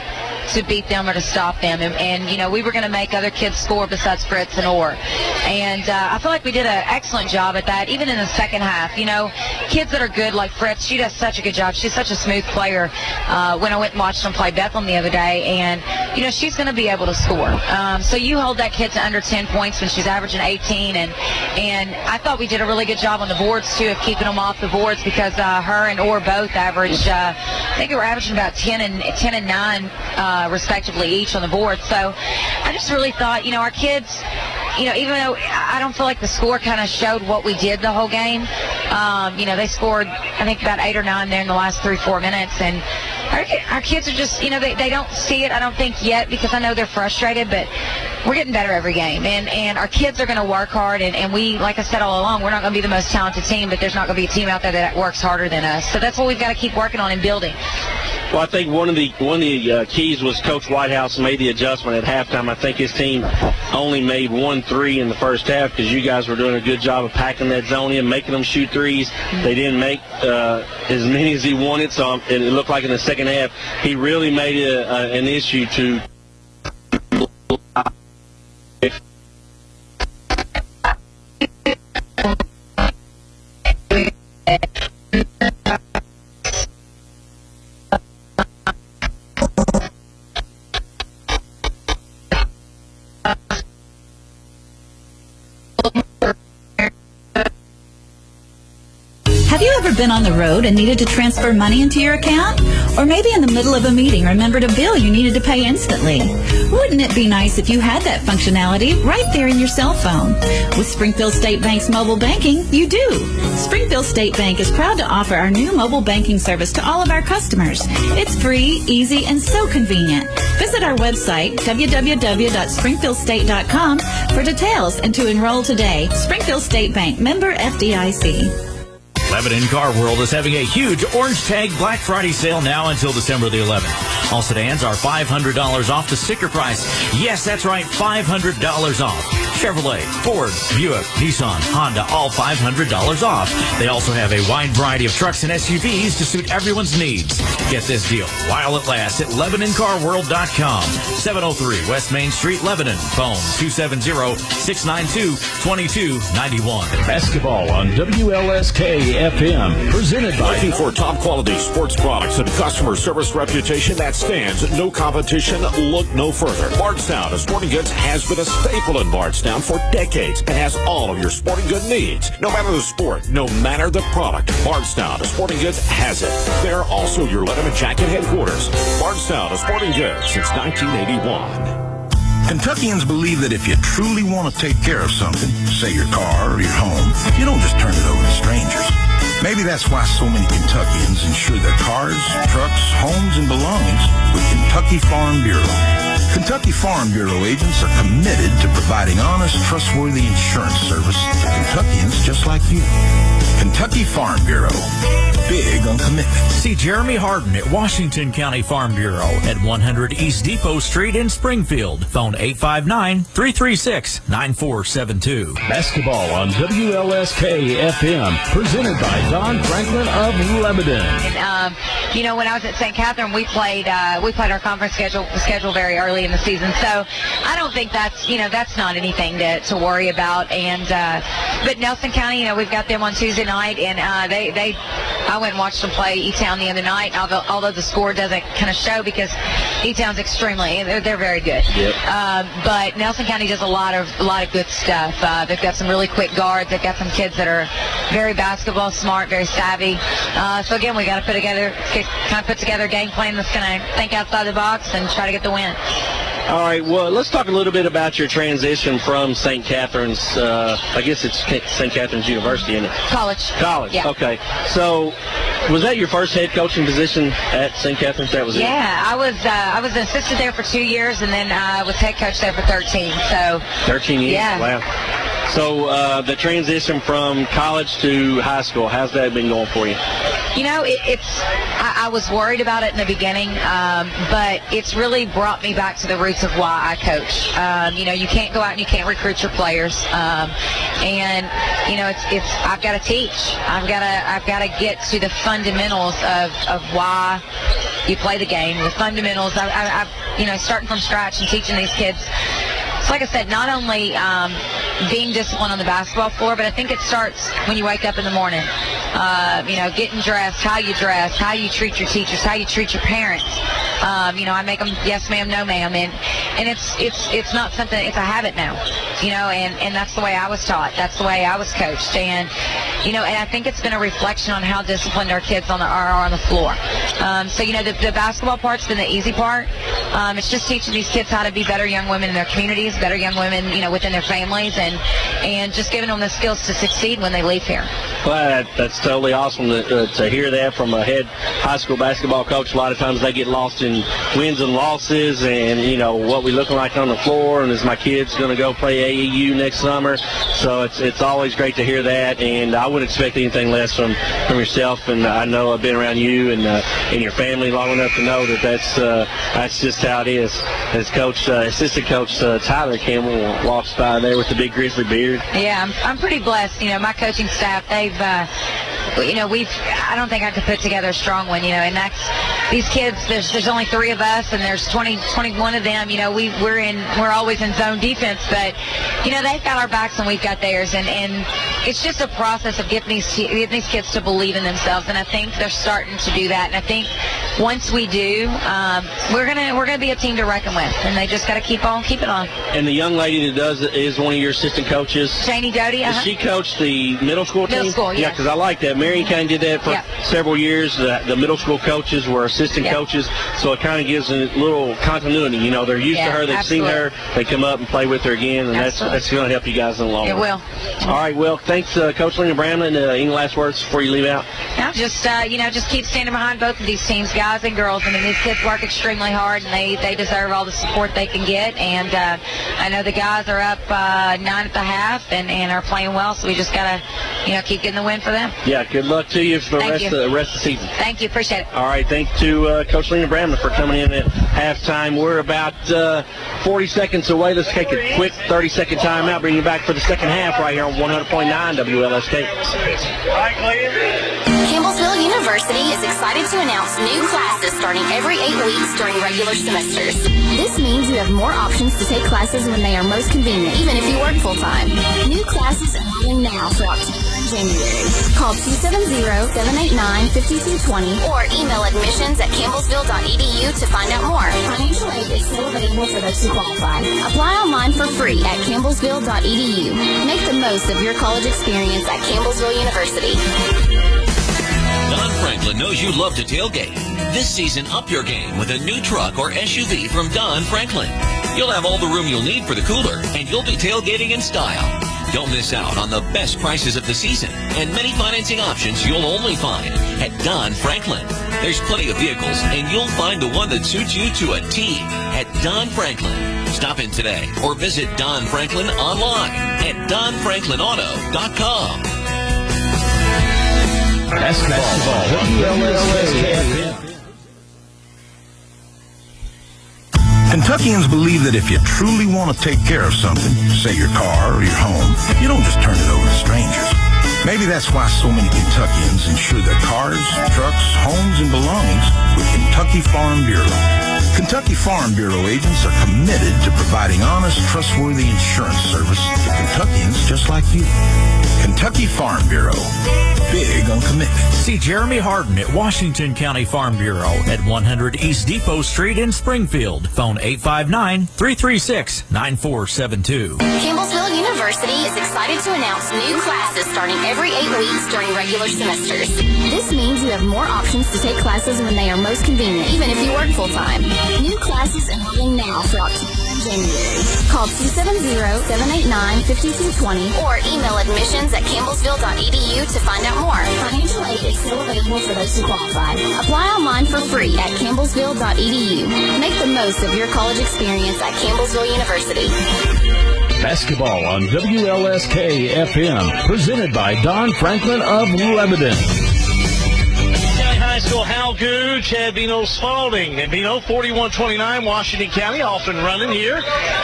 Speaker 12: to beat them or to stop them. And you know, we were going to make other kids score besides Fritz and Orr. And I feel like we did an excellent job at that, even in the second half. You know, kids that are good like Fritz, she does such a good job. She's such a smooth player. When I went and watched them play Bethlehem the other day, and, you know, she's going to be able to score. So you hold that kid to under 10 points when she's averaging 18. And I thought we did a really good job on the boards, too, of keeping them off the boards, because her and Orr both averaged, I think they were averaging about 10 and 9 respectively each on the board. So I just really thought, you know, our kids, you know, even though I don't feel like the score kind of showed what we did the whole game, you know, they scored, I think, about 8 or 9 there in the last 3-4 minutes. And our kids are just, you know, they don't see it, I don't think, yet, because I know they're frustrated, but we're getting better every game. And our kids are going to work hard. And we, like I said all along, we're not going to be the most talented team, but there's not going to be a team out there that works harder than us. So that's what we've got to keep working on and building.
Speaker 7: Well, I think one of the keys was Coach Whitehouse made the adjustment at halftime. I think his team only made 1 3 in the first half because you guys were doing a good job of packing that zone in, making them shoot threes. They didn't make as many as he wanted, so it looked like in the second half he really made it an issue to
Speaker 3: Have you ever been on the road and needed to transfer money into your account? Or maybe in the middle of a meeting remembered a bill you needed to pay instantly? Wouldn't it be nice if you had that functionality right there in your cell phone? With Springfield State Bank's mobile banking, you do. Springfield State Bank is proud to offer our new mobile banking service to all of our customers. It's free, easy, and so convenient. Visit our website, www.springfieldstate.com, for details and to enroll today. Springfield State Bank, member FDIC.
Speaker 1: Lebanon Car World is having a huge Orange Tag Black Friday sale now until December the 11th. All sedans are $500 off the sticker price. Yes, that's right, $500 off. Chevrolet, Ford, Buick, Nissan, Honda, all $500 off. They also have a wide variety of trucks and SUVs to suit everyone's needs. Get this deal while it lasts at LebanonCarWorld.com. 703 West Main Street, Lebanon. Phone 270-692-2291.
Speaker 5: Basketball on WLSK FM, presented by...
Speaker 4: Looking for top quality sports products and customer service reputation that stands no competition? Look no further. Bardstown Sporting Goods has been a staple in Bardstown for decades and has all of your sporting good needs. No matter the sport, no matter the product, Bardstown Sporting Goods has it. They are also your Letterman Jacket headquarters. Bardstown Sporting Goods since 1981.
Speaker 8: Kentuckians believe that if you truly want to take care of something, say your car or your home, you don't just turn it over to strangers. Maybe that's why so many Kentuckians insure their cars, trucks, homes, and belongings with Kentucky Farm Bureau. Kentucky Farm Bureau agents are committed to providing honest, trustworthy insurance service to Kentuckians just like you. Kentucky Farm Bureau. Big on commitment.
Speaker 1: See Jeremy Harden at Washington County Farm Bureau at 100 East Depot Street in Springfield. Phone 859-336-9472.
Speaker 5: Basketball on WLSK FM, presented by Don Franklin of Lebanon.
Speaker 12: And, when I was at St. Catherine, we played our conference schedule very early in the season. So I don't think that's not anything to worry about. And but Nelson County, we've got them on Tuesday night, and I went and watched them play E-Town the other night, although the score doesn't kind of show because E-Town's they're very good.
Speaker 7: Yep.
Speaker 12: But Nelson County does a lot of good stuff. They've got some really quick guards. They've got some kids that are very basketball smart, very savvy. So again, we got to put together a game plan that's going to think outside the box and try to get the win.
Speaker 7: All right, well, let's talk a little bit about your transition from St. Catherine's, I guess it's St. Catherine's University, isn't it?
Speaker 12: College.
Speaker 7: Yeah. Okay. So was that your first head coaching position at St. Catherine's? That was it?
Speaker 12: Yeah, I was an assistant there for 2 years, and then I was head coach there for 13. So
Speaker 7: 13 years?
Speaker 12: Yeah.
Speaker 7: Wow. So the transition from college to high school, how's that been going for you?
Speaker 12: I was worried about it in the beginning, but it's really brought me back to the roots of why I coach. You can't go out and you can't recruit your players, and I've got to teach. I've got to get to the fundamentals of why you play the game, the fundamentals. I've starting from scratch and teaching these kids. So like I said, not only being disciplined on the basketball floor, but I think it starts when you wake up in the morning. Getting dressed, how you dress, how you treat your teachers, how you treat your parents. I make them yes ma'am, no ma'am, and it's not something. It's a habit now. And that's the way I was taught. That's the way I was coached. And I think it's been a reflection on how disciplined our kids are on the floor. The basketball part's been the easy part. It's just teaching these kids how to be better young women in their communities, better young women, within their families, and just giving them the skills to succeed when they leave here.
Speaker 7: Well, that's totally awesome to hear that from a head high school basketball coach. A lot of times they get lost in wins and losses and, what we looking like on the floor, and is my kid's going to go play AAU next summer. So it's always great to hear that, and I wouldn't expect anything less from yourself, and I know I've been around you and in your family long enough to know that that's just how it is. As assistant coach Tyler Campbell walks by there with the big grizzly beard.
Speaker 12: Yeah, I'm pretty blessed. My coaching staff, they've, I don't think I could put together a strong one, and that's, these kids, there's only 3 of us, and there's 21 of them. We're always in zone defense, but, they've got our backs and we've got theirs, and it's just a process of getting these kids to believe in themselves, and I think they're starting to do that. And I think once we do, we're gonna be a team to reckon with, and they just got to keep on keeping on.
Speaker 7: And the young lady that is one of your assistant coaches,
Speaker 12: Janie Doty.
Speaker 7: Does she coach the middle school team?
Speaker 12: Middle school,
Speaker 7: yeah. Because I like that. Marion County did that for several years. The middle school coaches were assistant coaches, so it kind of gives a little continuity. They're used to her. They've seen her. They come up and play with her again, and that's going to help you guys in the long run.
Speaker 12: It will.
Speaker 7: All right. Well, thanks, Coach Lena Bramlin. Any last words before you leave out?
Speaker 12: No, just keep standing behind both of these teams, guys and girls. I mean, these kids work extremely hard, and they deserve all the support they can get. And I know the guys are up 9 at the half and are playing well, so we just got to, keep getting the win for them.
Speaker 7: Yeah, good luck to you for the rest of the season.
Speaker 12: Thank you. Appreciate it.
Speaker 7: All right, thanks to Coach Lena Bramlin for coming in at halftime. We're about 40 seconds away. Let's take a quick 30-second timeout. Bring you back for the second half right here on 100.9 WLSK.
Speaker 10: Campbellsville University is excited to announce new classes starting every 8 weeks during regular semesters. This means you have more options to take classes when they are most convenient, even if you work full-time. New classes enrolling now for October and January. Call 270-789-5220 or email admissions@campbellsville.edu to find out more. Financial aid is still available for those who qualify. Apply online for free at campbellsville.edu. Make the most of your college experience at Campbellsville University.
Speaker 13: Don Franklin knows you love to tailgate. This season, up your game with a new truck or SUV from Don Franklin. You'll have all the room you'll need for the cooler, and you'll be tailgating in style. Don't miss out on the best prices of the season and many financing options you'll only find at Don Franklin. There's plenty of vehicles, and you'll find the one that suits you to a T at Don Franklin. Stop in today or visit Don Franklin online at donfranklinauto.com.
Speaker 5: Basketball. WLSK.
Speaker 8: Kentuckians believe that if you truly want to take care of something, say your car or your home, you don't just turn it over to strangers. Maybe that's why so many Kentuckians insure their cars, trucks, homes, and belongings with Kentucky Farm Bureau. Kentucky Farm Bureau agents are committed to providing honest, trustworthy insurance service to Kentuckians just like you. Kentucky Farm Bureau. Big on commitment.
Speaker 1: See Jeremy Harden at Washington County Farm Bureau at 100 East Depot Street in Springfield. Phone 859-336-9472.
Speaker 10: Campbellsville University is excited to announce new classes starting every 8 weeks during regular semesters. This means you have more options to take classes when they are most convenient, even if you work full-time. New classes enrolling now for October and January. Call 270-789-5220 or email admissions@campbellsville.edu to find out more. Financial aid is still available for those who qualify. Apply online for free at campbellsville.edu. Make the most of your college experience at Campbellsville University.
Speaker 5: Basketball on WLSK FM, presented by Don Franklin of Lebanon.
Speaker 6: High School, Hal Gooch, Chad Vino Spalding. And Vino, 41-29, Washington County off and running here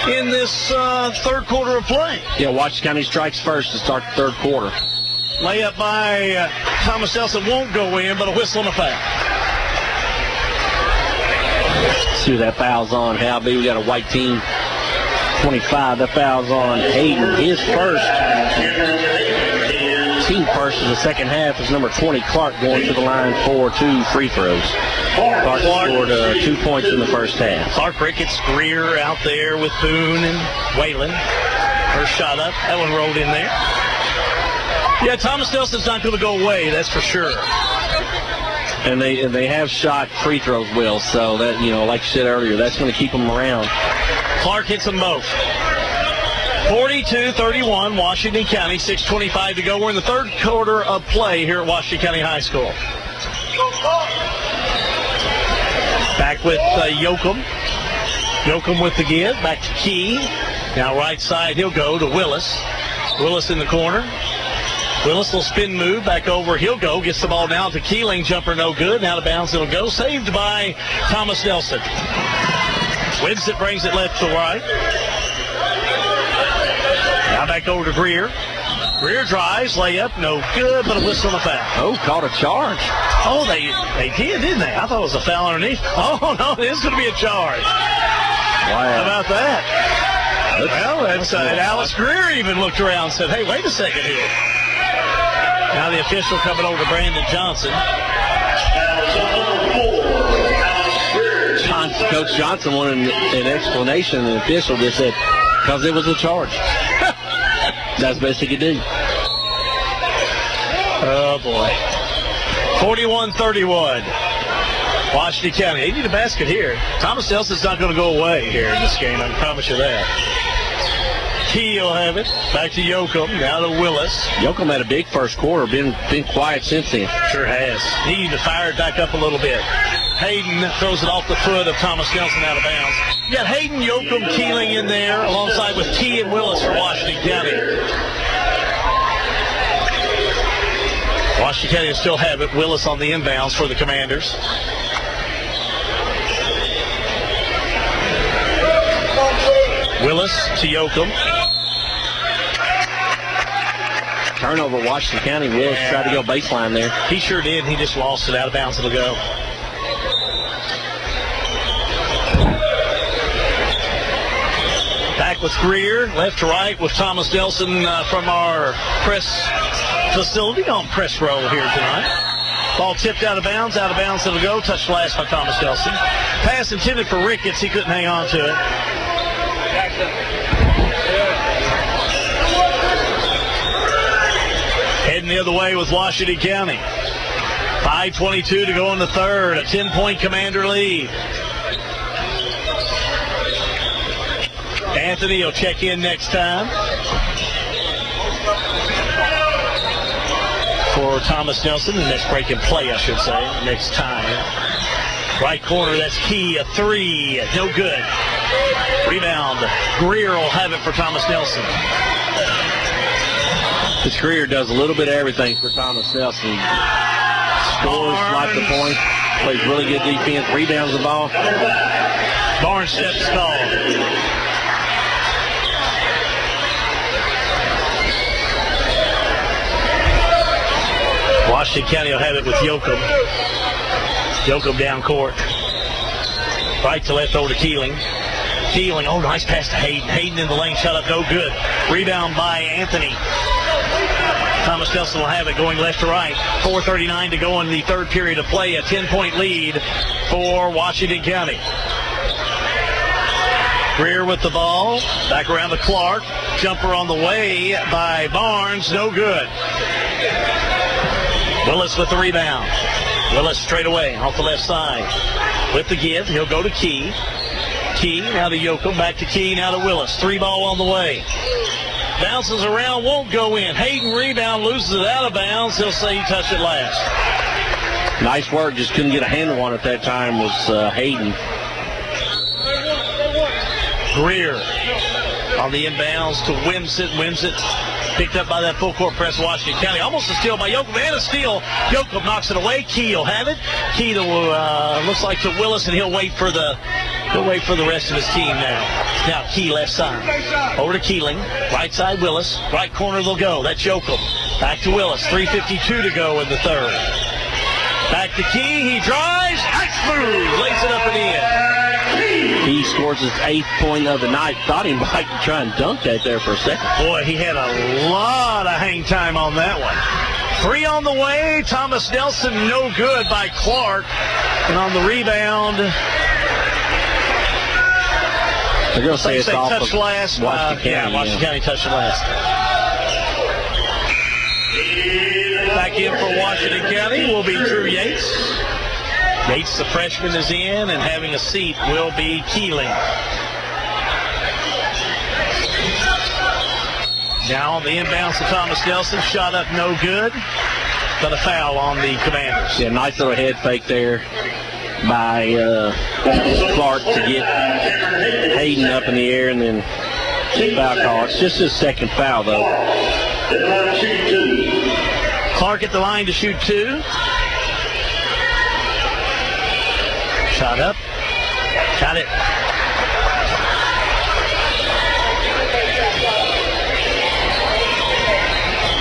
Speaker 6: in this third quarter of play.
Speaker 7: Yeah, Washington County strikes first to start the third quarter.
Speaker 6: Layup by Thomas Elson won't go in, but a whistle and a foul.
Speaker 7: See who that foul's on, Hal B. We got a white team, 25. That foul's on Hayden. His first. Team first in the second half is number 20, Clark, going to the line for 2 free throws. Clark scored 2 points in the first half.
Speaker 6: Clark Ricketts, Greer out there with Boone and Whalen. First shot up. That one rolled in there. Yeah, Thomas Nelson's not going to go away, that's for sure.
Speaker 7: And they have shot free throws well, so that, like you said earlier, that's going to keep them around.
Speaker 6: Clark hits them both. 42-31, Washington County, 6:25 to go. We're in the third quarter of play here at Washington County High School. Back with Yoakum. Yoakum with the give. Back to Key. Now right side, he'll go to Willis. Willis in the corner. Willis will spin move back over. He'll go. Gets the ball now to Keeling. Jumper no good. Out of bounds it'll go. Saved by Thomas Nelson. Wins it, brings it left to right. Now back over to Greer. Greer drives, layup, no good, but a whistle and a foul.
Speaker 7: Oh, caught a charge.
Speaker 6: Oh, they did, didn't they? I thought it was a foul underneath. Oh, no, it is going to be a charge.
Speaker 7: Wow.
Speaker 6: How about that? And Alex Greer even looked around and said, hey, wait a second here. Now the official coming over to Brandon Johnson.
Speaker 7: Coach Johnson wanted an explanation, and the official just said, because it was a charge. That's the best he could do.
Speaker 6: Oh, boy. 41-31. Washington County. They need a basket here. Thomas Nelson's not going to go away here in this game. I can promise you that. Key will have it. Back to Yoakum. Now to Willis.
Speaker 7: Yoakum had a big first quarter. Been quiet since then.
Speaker 6: Sure has. Need to fire it back up a little bit. Hayden throws it off the foot of Thomas Nelson out of bounds. You got Hayden, Yoakum, Keeling in there alongside with Key and Willis for Washington County. Washington County will still have it. Willis on the inbounds for the Commanders. Willis to Yoakum.
Speaker 7: Turnover, Washington County. Willis tried to go baseline there.
Speaker 6: He sure did. He just lost it. Out of bounds it'll go. Back with Greer, left to right with Thomas Nelson from our press facility on press row here tonight. Ball tipped out of bounds it'll go. Touched last by Thomas Nelson. Pass intended for Ricketts. He couldn't hang on to it. Heading the other way with Washington County. 5:22 to go in the third. A 10-point Commander lead. Anthony will check in next time for Thomas Nelson. The next break in play, I should say. Next time. Right corner, that's Key. A three. No good. Rebound. Greer will have it for Thomas Nelson.
Speaker 7: This Greer does a little bit of everything for Thomas Nelson. Scores, lots of points, plays really good defense, rebounds the ball.
Speaker 6: Barnes steps called. Washington County will have it with Yoakum. Yoakum down court. Right to left over to Keeling. Keeling, oh, nice pass to Hayden. Hayden in the lane, shot up, no good. Rebound by Anthony. Thomas Nelson will have it going left to right. 4:39 to go in the third period of play. A 10-point lead for Washington County. Greer with the ball. Back around to Clark. Jumper on the way by Barnes. No good. Willis with the rebound. Willis straight away off the left side. With the give, he'll go to Key. Key, now to Yoakum. Back to Key, now to Willis. Three ball on the way. Bounces around, won't go in. Hayden rebound, loses it out of bounds. He'll say he touched it last.
Speaker 7: Nice work, just couldn't get a handle on it that time was Hayden.
Speaker 6: Greer on the inbounds to Wimsett. Wimsett picked up by that full court press, Washington County. Almost a steal by Yoakum, and a steal. Yoakum knocks it away. Key will have it. Key to looks like to Willis, and he'll wait for the rest of his team now. Now Key left side. Over to Keeling. Right side Willis. Right corner they'll go. That's Yoakum. Back to Willis. 3:52 to go in the third. Back to Key. He drives. Nice move. Lays it up and in.
Speaker 7: He scores his 8th point of the night. Thought he might try and dunk that there for a second.
Speaker 6: Boy, he had a lot of hang time on that one. Three on the way. Thomas Nelson, no good by Clark. And on the rebound,
Speaker 7: they're going to say it's off
Speaker 6: touch
Speaker 7: of
Speaker 6: last.
Speaker 7: Washington County.
Speaker 6: Yeah, Washington County touched it last. Back in for Washington County will be Drew Yates. Yates, the freshman, is in, and having a seat will be Keeling. Now on the inbounds to Thomas Nelson. Shot up, no good. But a foul on the Commanders.
Speaker 7: Yeah, nice little head fake there by Clark to get Hayden up in the air, and then foul call. It's just his second foul, though.
Speaker 6: Clark at the line to shoot 2. Shot up. Got it.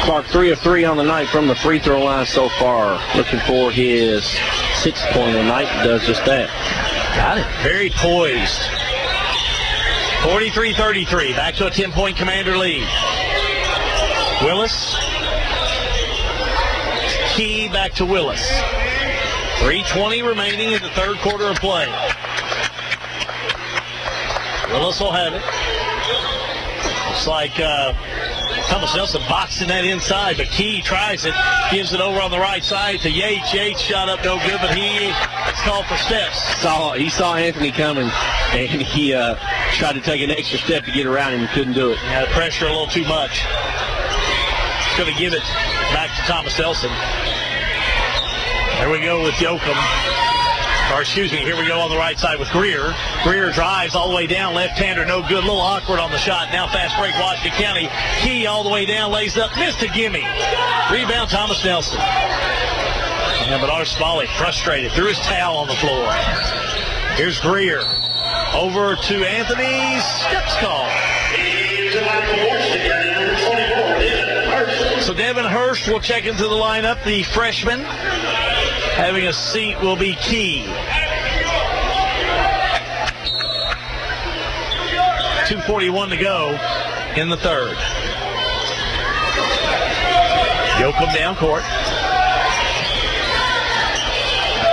Speaker 7: Clark 3 of 3 on the night from the free throw line so far. Looking for his 6th point of the night. Does just that.
Speaker 6: Got it. Very poised. 43-33. Back to a 10-point Commander lead. Willis. Key back to Willis. 3:20 remaining in the third quarter of play. Willis will have it. Looks like Thomas Nelson boxing that inside, but Key tries it, gives it over on the right side to Yates. Yates shot up no good, but it's called for steps.
Speaker 7: He saw Anthony coming, and he tried to take an extra step to get around him and couldn't do it.
Speaker 6: Yeah, the pressure a little too much. He's going to give it back to Thomas Nelson. There we go with Yoakum. Here we go on the right side with Greer. Greer drives all the way down, left-hander, no good, a little awkward on the shot. Now fast break, Washington County. Key all the way down, lays up, missed a gimme. Rebound, Thomas Nelson. Yeah, but our Smalley frustrated, threw his towel on the floor. Here's Greer. Over to Anthony, steps call. So Devin Hurst will check into the lineup, the freshman. Having a seat will be Key. 2:41 to go in the third. Yoakum down court.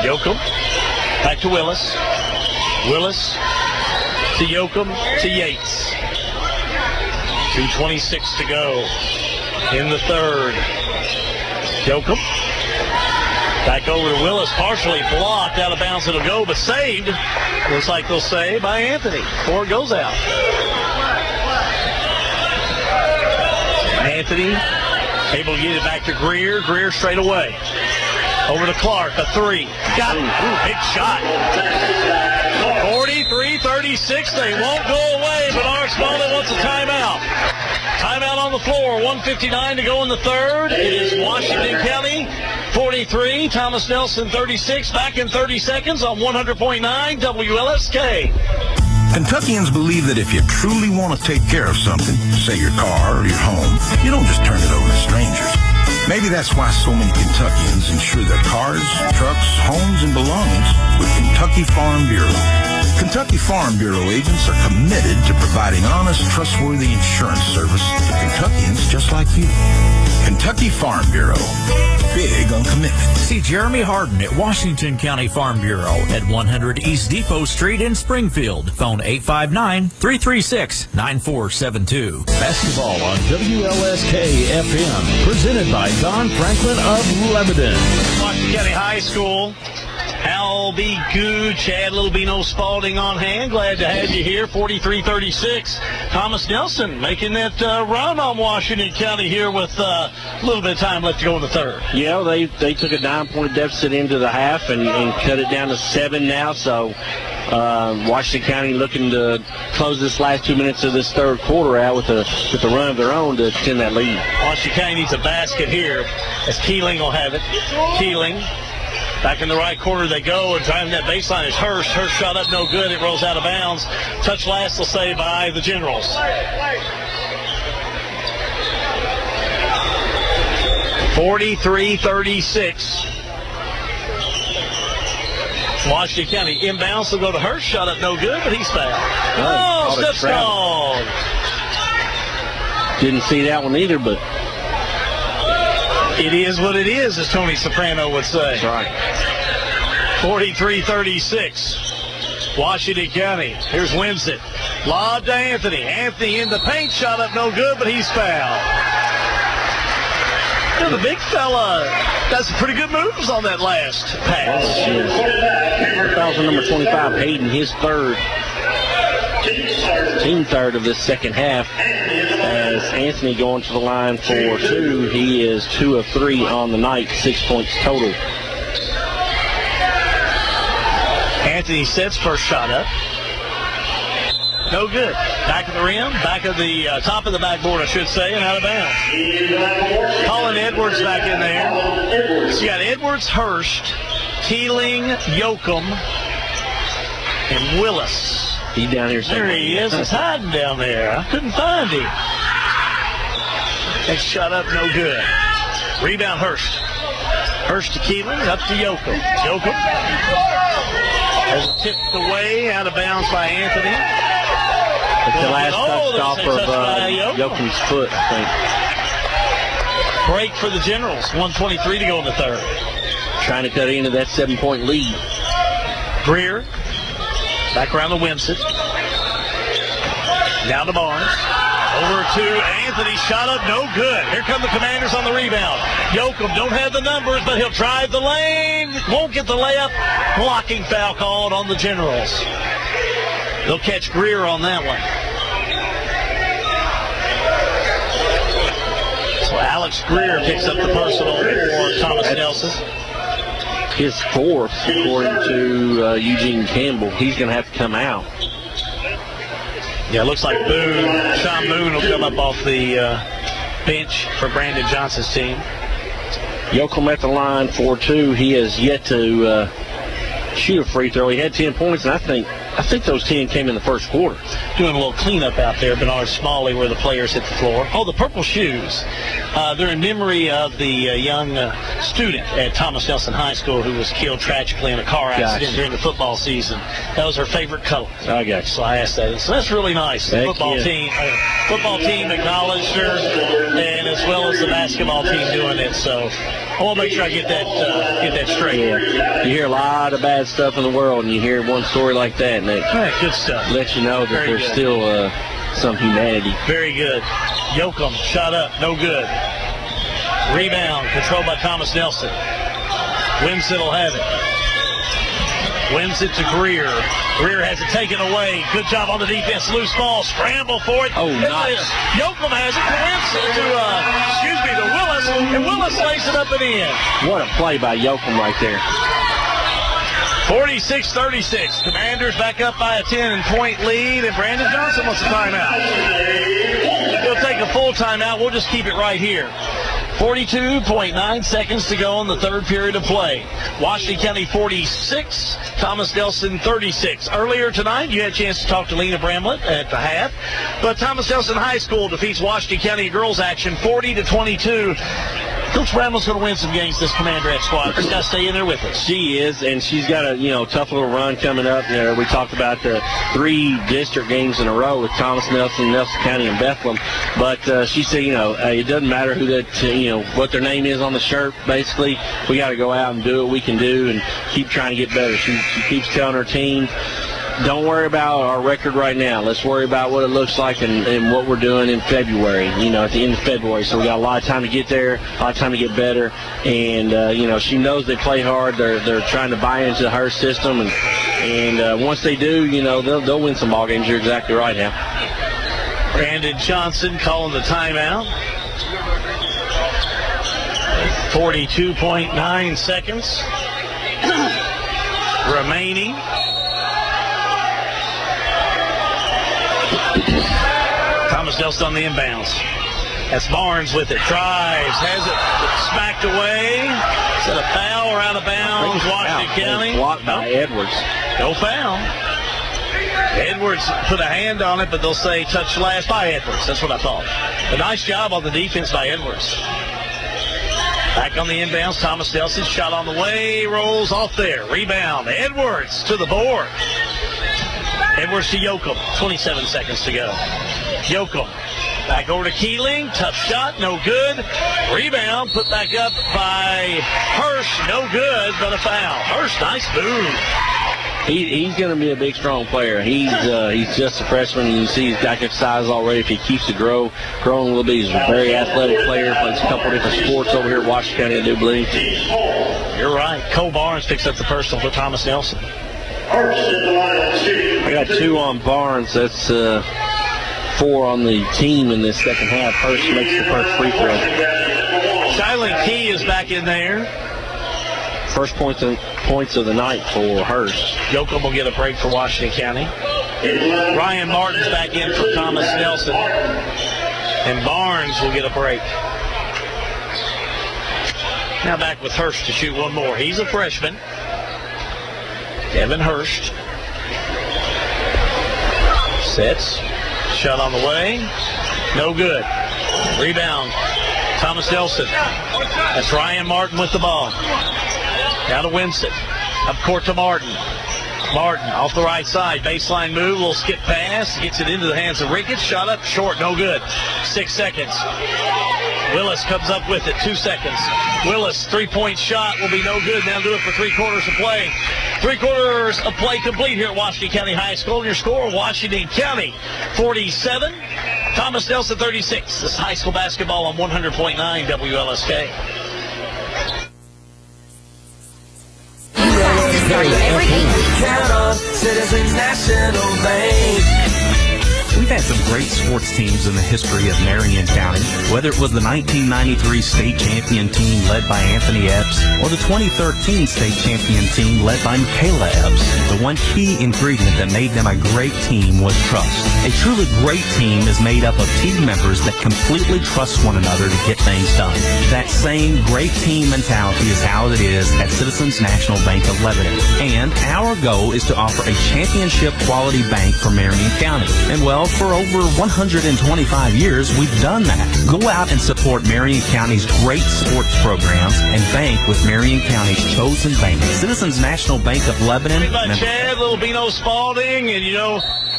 Speaker 6: Yoakum back to Willis. Willis to Yoakum to Yates. 2:26 to go in the third. Yoakum. Back over to Willis, partially blocked, out of bounds it'll go, but saved. Looks like they'll say by Anthony before it goes out. Anthony able to get it back to Greer. Greer straight away. Over to Clark, a 3. Got it. Ooh, big shot. 43-36. They won't go away, but our Smalley wants a timeout. Timeout on the floor. 1:59 to go in the third. It is Washington County 43, Thomas Nelson 36. Back in 30 seconds on 100.9 WLSK.
Speaker 8: Kentuckians believe that if you truly want to take care of something, say your car or your home, you don't just turn it over to strangers. Maybe that's why so many Kentuckians insure their cars, trucks, homes, and belongings with Kentucky Farm Bureau. Kentucky Farm Bureau agents are committed to providing honest, trustworthy insurance service to Kentuckians just like you. Kentucky Farm Bureau. Big on commitment.
Speaker 1: See Jeremy Harden at Washington County Farm Bureau at 100 East Depot Street in Springfield. Phone 859-336-9472.
Speaker 5: Basketball on WLSK-FM. Presented by Don Franklin of Lebanon.
Speaker 6: Washington County High School. Al B. Gooch, Chad Little Bino Spalding on hand. Glad to have you here. 43-36. Thomas Nelson making that run on Washington County here with a little bit of time left to go in the third.
Speaker 7: Yeah, they took a 9-point deficit into the half and cut it down to 7 now. So Washington County looking to close this last 2 minutes of this third quarter out with a run of their own to extend that lead.
Speaker 6: Washington County needs a basket here as Keeling will have it. Keeling. Back in the right corner they go, and driving that baseline is Hurst. Hurst shot up no good. It rolls out of bounds. Touch last will say by the Generals. 43-36. Washington County inbounds will go to Hurst. Shot up no good, but he's fouled. Oh, steps called.
Speaker 7: Didn't see that one either, but
Speaker 6: it is what it is, as Tony Soprano would say.
Speaker 7: That's right.
Speaker 6: 43-36. Washington County. Here's Winsett. Lob to Anthony. Anthony in the paint. Shot up no good, but he's fouled. The big fella got some pretty good moves on that last pass.
Speaker 7: Fouls on number 25, Hayden, his third. Team third of this second half. As Anthony going to the line for 2. He is 2 of 3 on the night, 6 points total.
Speaker 6: Anthony sets first shot up. No good. Back of the rim, back of the top of the backboard, I should say, and out of bounds. Colin Edwards back in there. So you got Edwards, Hurst, Keeling, Yoakum, and Willis.
Speaker 7: He's down here somewhere.
Speaker 6: There he is. He's hiding down there. I couldn't find him. Next shot up, no good. Rebound, Hurst. Hurst to Keeling, up to Yoakum. Yoakum has it tipped away, out of bounds by Anthony.
Speaker 7: It's the last touch of Yoakum's foot, I think.
Speaker 6: Break for the Generals. 1:23 to go in the third.
Speaker 7: Trying to cut into that 7-point lead.
Speaker 6: Greer. Back around the Wimsett. Down to Barnes. Over to Anthony. Shot up. No good. Here come the Commanders on the rebound. Yoakum don't have the numbers, but he'll drive the lane. Won't get the layup. Blocking foul called on the Generals. They'll catch Greer on that one. So Alex Greer picks up the personal for Thomas Nelson.
Speaker 7: His fourth, according to Eugene Campbell. He's going to have to come out.
Speaker 6: Yeah, it looks like Sean Boone will come up off the bench for Brandon Johnson's team.
Speaker 7: Yoakum at the line for 2. He has yet to shoot a free throw. He had 10 points, and I think those 10 came in the first quarter.
Speaker 6: Doing a little cleanup out there, Bernard Smalley, where the players hit the floor. Oh, the purple shoes. They're in memory of the young student at Thomas Nelson High School who was killed tragically in a car accident during the football season. That was her favorite color.
Speaker 7: I got you.
Speaker 6: So I asked that. So that's really nice. The football team acknowledged her, and as well as the basketball team doing it. So I want to make sure I get that straight.
Speaker 7: Yeah. You hear a lot of bad stuff in the world, and you hear one story like that, and it
Speaker 6: good stuff.
Speaker 7: Lets you know that there's still some humanity.
Speaker 6: Very good. Yoakum shot up, no good. Rebound controlled by Thomas Nelson. Wimsett will have it. Wimsett to Greer. Greer has it taken away. Good job on the defense. Loose ball. Scramble for it.
Speaker 7: Oh, nice.
Speaker 6: Yoakum has it to Wimsett to Willis. And Willis lays it up and in.
Speaker 7: What a play by Yoakum right there.
Speaker 6: 46-36. Commanders back up by a 10-point lead, and Brandon Johnson wants a timeout. We'll take a full timeout. We'll just keep it right here. 42.9 seconds to go in the third period of play. Washington County 46, Thomas Nelson 36. Earlier tonight, you had a chance to talk to Lena Bramlett at the half, but Thomas Nelson High School defeats Washington County girls action 40-22. Coach Bramlett's going to win some games, this Commanderette squad. Just got to stay in there with us.
Speaker 7: She is, and she's got a tough little run coming up. We talked about the 3 district games in a row with Thomas Nelson, Nelson County, and Bethlehem. But she said, it doesn't matter who that, what their name is on the shirt. Basically, we got to go out and do what we can do and keep trying to get better. She keeps telling her team, don't worry about our record right now. Let's worry about what it looks like and what we're doing in February, at the end of February. So we got a lot of time to get there, a lot of time to get better. And, she knows they play hard. They're trying to buy into her system. And once they do, they'll win some ball games. You're exactly right now.
Speaker 6: Brandon Johnson calling the timeout. 42.9 seconds remaining. Thomas Nelson on the inbounds. That's Barnes with it. Drives. Has it smacked away. Is that a foul or out of bounds? Washington County.
Speaker 7: Blocked by Edwards.
Speaker 6: No foul. Edwards put a hand on it, but they'll say touch last by Edwards. That's what I thought. A nice job on the defense by Edwards. Back on the inbounds. Thomas Nelson shot on the way. Rolls off there. Rebound. Edwards to the board. Edwards to Yoakum. 27 seconds to go. Yoakum back over to Keeling. Tough shot. No good. Rebound put back up by Hurst. No good, but a foul. Hurst, nice move.
Speaker 7: He's going to be a big, strong player. He's just a freshman, and you see he's got good size already. If he keeps to growing a little bit, he's a very athletic player. Plays a couple different sports over here at Washington County, I do believe.
Speaker 6: You're right. Cole Barnes picks up the personal for Thomas Nelson.
Speaker 7: I got 2 on Barnes. That's 4 on the team in this second half. Hurst makes the first free throw.
Speaker 6: Skyline Key is back in there.
Speaker 7: First points of the night for Hurst.
Speaker 6: Yoakum will get a break for Washington County. Ryan Martin's back in for Thomas Nelson. And Barnes will get a break. Now back with Hurst to shoot one more. He's a freshman. Evan Hurst. Sets. Shot on the way. No good. Rebound. Thomas Nelson. That's Ryan Martin with the ball. Now to Winston. Up court to Martin. Martin off the right side. Baseline move. Little skip pass. Gets it into the hands of Ricketts. Shot up short. No good. 6 seconds. Willis comes up with it. 2 seconds. Willis, three-point shot will be no good. Now do it for 3/4 of play. 3/4 of play complete here at Washington County High School. And your score, Washington County 47, Thomas Nelson 36. This is high school basketball on 100.9 WLSK.
Speaker 14: Count on Citizens National Bank.
Speaker 15: We've had some great sports teams in the history of Marion County, whether it was the 1993 state champion team led by Anthony Epps or the 2013 state champion team led by Michaela Epps. The one key ingredient that made them a great team was trust. A truly great team is made up of team members that completely trust one another to get things done. That same great team mentality is how it is at Citizens National Bank of Lebanon. And our goal is to offer a championship quality bank for Marion County. And well, for over 125 years, we've done that. Go out and support Marion County's great sports programs and bank with Marion County's chosen bank, Citizens National Bank of Lebanon.
Speaker 6: Chad, Little Bino Spalding, and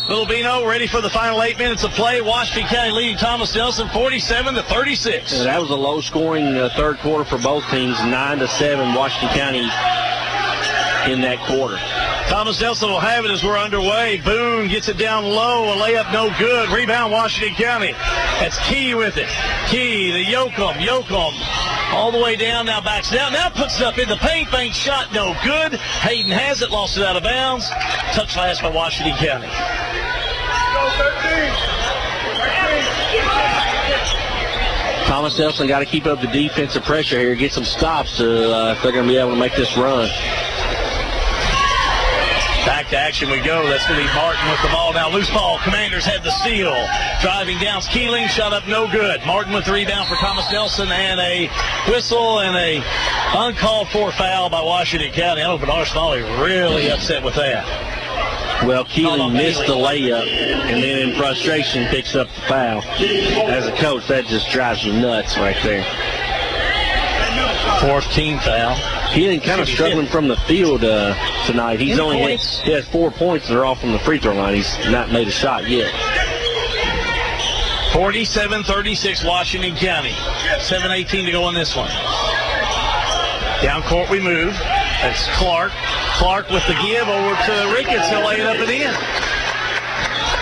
Speaker 6: Little Bino ready for the final 8 minutes of play. Washington County leading Thomas Nelson 47-36.
Speaker 7: Yeah, that was a low-scoring third quarter for both teams, 9-7 Washington County in that quarter.
Speaker 6: Thomas Nelson will have it as we're underway. Boone gets it down low. A layup no good. Rebound Washington County. That's Key with it. Key to Yoakum. Yoakum all the way down. Now backs down. Now puts it up in the paint. Bank shot no good. Hayden has it. Lost it out of bounds. Touch pass by Washington County.
Speaker 7: Thomas Nelson got to keep up the defensive pressure here. Get some stops if they're going to be able to make this run.
Speaker 6: Back to action we go. That's going to be Martin with the ball. Now loose ball. Commanders had the steal. Driving down Keeling. Shot up no good. Martin with the rebound for Thomas Nelson and a whistle and a uncalled for foul by Washington County. I know Bernard Smalley really upset with that.
Speaker 7: Well, Keeling missed the layup and then in frustration picks up the foul. As a coach, that just drives you nuts right there.
Speaker 6: Fourth team foul.
Speaker 7: Keeling kind of struggling from the field tonight. He's only he has 4 points that are off from the free throw line. He's not made a shot yet.
Speaker 6: 47-36 Washington County. 7:18 to go in this one. Down court we move. That's Clark. Clark with the give over to Ricketts. He'll lay it up and in.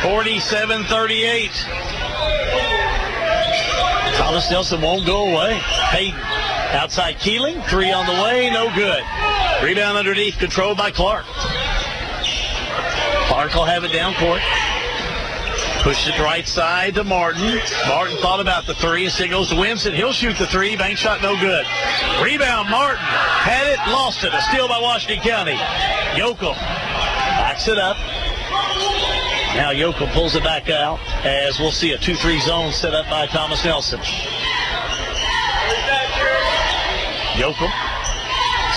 Speaker 6: 47-38. Thomas Nelson won't go away. Hayden. Outside Keeling, three on the way, no good. Rebound underneath, controlled by Clark. Clark will have it down court. Pushes it right side to Martin. Martin thought about the three. Instead goes to Winston. He'll shoot the three. Bank shot no good. Rebound Martin. Had it, lost it. A steal by Washington County. Yoakum backs it up. Now Yoakum pulls it back out as we'll see a 2-3 zone set up by Thomas Nelson. Yoakum,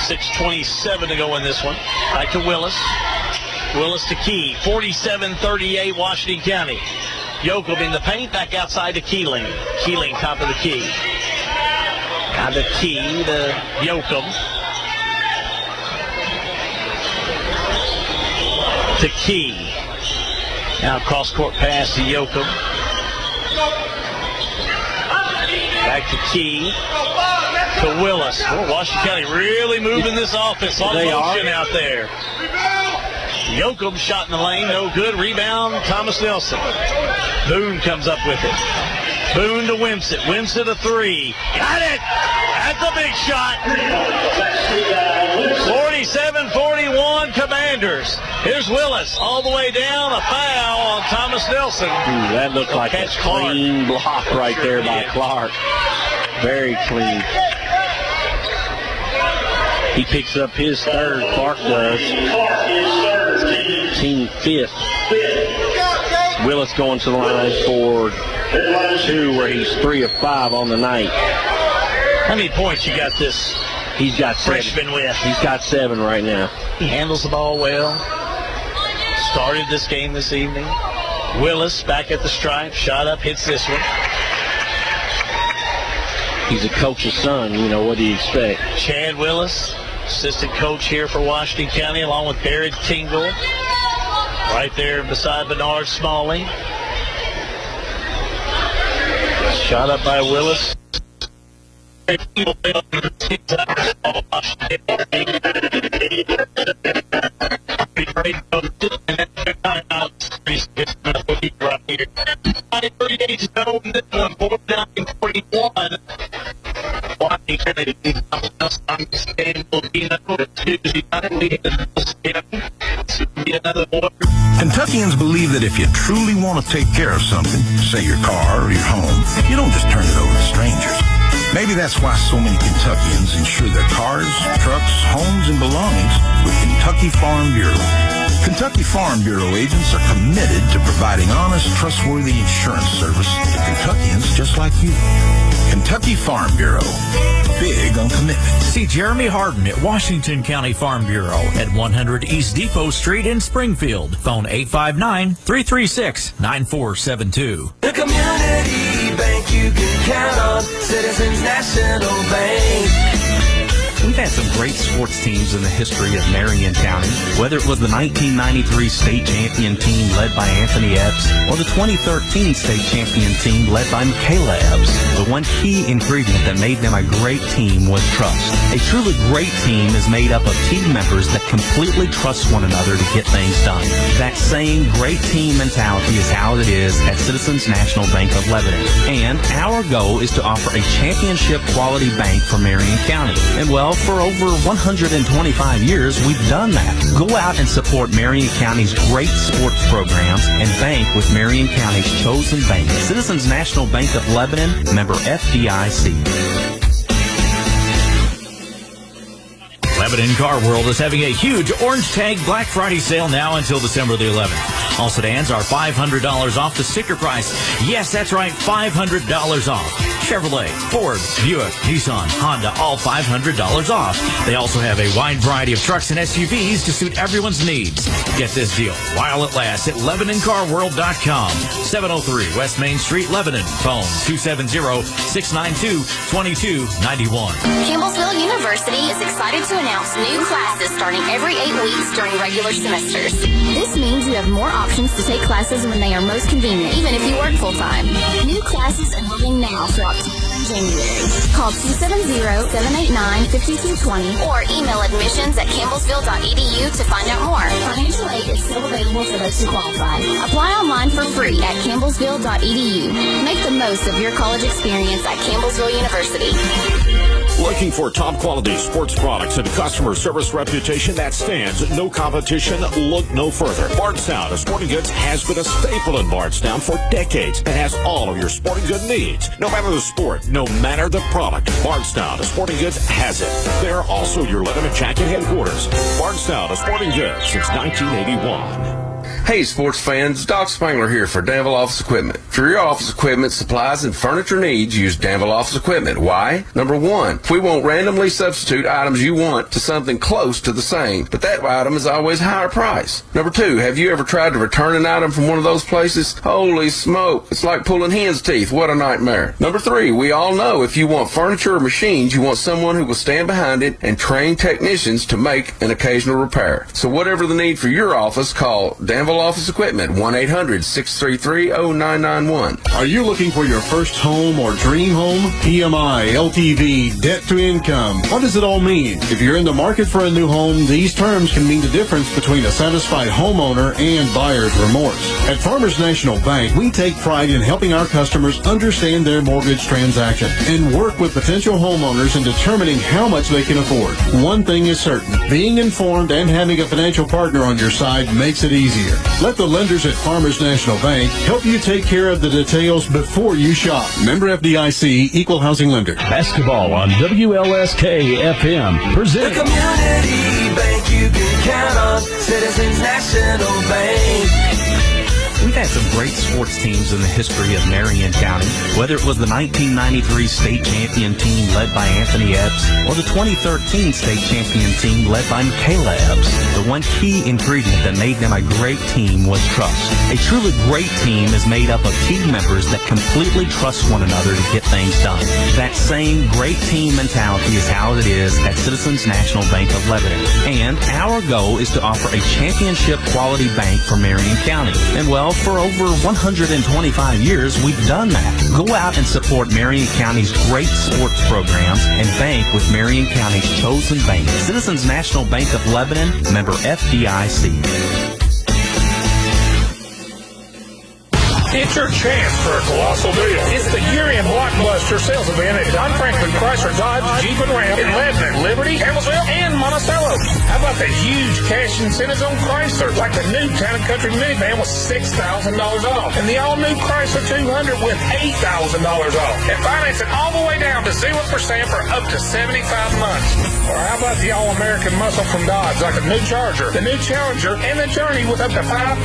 Speaker 6: 6:27 to go in this one. Back to Willis. Willis to Key. 47-38 Washington County. Yoakum in the paint, back outside to Keeling. Keeling top of the key. Now the Key to Yoakum. To Key. Now cross-court pass to Yoakum. Back to Key. To Willis. Oh, Washington County really moving this offense. A lot of motion out there. Yoakum shot in the lane, no good. Rebound, Thomas Nelson. Boone comes up with it. Boone to Winston. Winston a three. Got it! That's a big shot. 47-41 Commanders. Here's Willis all the way down. A foul on Thomas Nelson.
Speaker 7: Ooh, that looked like a clean block right there by Clark. Very clean. He picks up his third. Clark does. Team fifth. Willis going to the line for 2, where he's 3 of 5 on the night.
Speaker 6: How many points you got this
Speaker 7: He's got 7.
Speaker 6: freshman with?
Speaker 7: He's got 7 right now.
Speaker 6: He handles the ball well. Started this game this evening. Willis back at the stripe. Shot up, hits this one.
Speaker 7: He's a coach's son. You know, what do you expect?
Speaker 6: Chad Willis, assistant coach here for Washington County, along with Barry Tingle. Right there beside Bernard Smalley. Shot up by Willis.
Speaker 8: Kentuckians believe that if you truly want to take care of something, say your car or your home, you don't just turn it over to strangers. Maybe that's why so many Kentuckians insure their cars, trucks, homes, and belongings with Kentucky Farm Bureau. Kentucky Farm Bureau agents are committed to providing honest, trustworthy insurance service to Kentuckians just like you. Kentucky Farm Bureau. Big on commitment.
Speaker 1: See Jeremy Harden at Washington County Farm Bureau at 100 East Depot Street in Springfield. Phone 859-336-9472.
Speaker 14: The community bank you can count on. Citizens National Bank.
Speaker 15: We've had some great sports teams in the history of Marion County, whether it was the 1993 state champion team led by Anthony Epps or the 2013 state champion team led by Michaela Epps. The one key ingredient that made them a great team was trust. A truly great team is made up of team members that completely trust one another to get things done. That same great team mentality is how it is at Citizens National Bank of Lebanon. And our goal is to offer a championship quality bank for Marion County. And well, for over 125 years, we've done that. Go out and support Marion County's great sports programs and bank with Marion County's chosen bank. Citizens National Bank of Lebanon, member FDIC.
Speaker 1: Lebanon Car World is having a huge Orange Tag Black Friday sale now until December the 11th. All sedans are $500 off the sticker price. Yes, that's right, $500 off. Chevrolet, Ford, Buick, Nissan, Honda, all $500 off. They also have a wide variety of trucks and SUVs to suit everyone's needs. Get this deal while it lasts at LebanonCarWorld.com. 703 West Main Street, Lebanon. Phone 270-692-2291.
Speaker 10: Campbellsville University is excited to announce new classes starting every 8 weeks during regular semesters. This means you have more options to take classes when they are most convenient, even if you work full-time. New classes enrolling now throughout January. Call 270-789-5220 or email admissions@campbellsville.edu to find out more. Financial aid is still available for those who qualify. Apply online for free at campbellsville.edu. Make the most of your college experience at Campbellsville University.
Speaker 4: Looking for top quality sports products and customer service reputation that stands no competition? Look no further. Bardstown Sporting Goods has been a staple in Bardstown for decades and has all of your sporting good needs. No matter the sport, no matter the product, Bardstown Sporting Goods has it. They're also your Lebanon Jacket headquarters. Bardstown Sporting Goods since 1981.
Speaker 16: Hey sports fans, Doc Spangler here for Danville Office Equipment. For your office equipment, supplies, and furniture needs, use Danville Office Equipment. Why? Number one, we won't randomly substitute items you want to something close to the same, but that item is always a higher price. Number two, have you ever tried to return an item from one of those places? Holy smoke, it's like pulling hen's teeth. What a nightmare. Number three, we all know if you want furniture or machines, you want someone who will stand behind it and train technicians to make an occasional repair. So whatever the need for your office, call Danville Office Equipment, 1-800-633-0991.
Speaker 17: Are you looking for your first home or dream home? PMI, LTV, debt to income. What does it all mean? If you're in the market for a new home, these terms can mean the difference between a satisfied homeowner and buyer's remorse. At Farmers National Bank, we take pride in helping our customers understand their mortgage transaction and work with potential homeowners in determining how much they can afford. One thing is certain, being informed and having a financial partner on your side makes it easier. Let the lenders at Farmers National Bank help you take care of the details before you shop. Member FDIC, Equal Housing Lender.
Speaker 5: Basketball on WLSK-FM. Presented.
Speaker 14: The community bank you can count on. Citizens National Bank.
Speaker 15: We've had some great sports teams in the history of Marion County, whether it was the 1993 state champion team led by Anthony Epps or the 2013 state champion team led by Michaela Epps. The one key ingredient that made them a great team was trust. A truly great team is made up of team members that completely trust one another to get things done. That same great team mentality is how it is at Citizens National Bank of Lebanon. And our goal is to offer a championship quality bank for Marion County. And well, for over 125 years, we've done that. Go out and support Marion County's great sports programs and bank with Marion County's chosen bank, Citizens National Bank of Lebanon, member FDIC.
Speaker 18: It's your chance for a colossal deal. It's the year-end blockbuster sales event at Don Franklin Chrysler Dodge Jeep and Ram in Lebanon, Liberty, Campbellsville, and Monticello. How about the huge cash incentives on Chrysler, like the new Town & Country minivan with $6,000 off, and the all-new Chrysler 200 with $8,000 off, and finance it all the way down to 0% for up to 75 months. Or how about the all-American muscle from Dodge, like the new Charger, the new Challenger, and the Journey with up to $5,000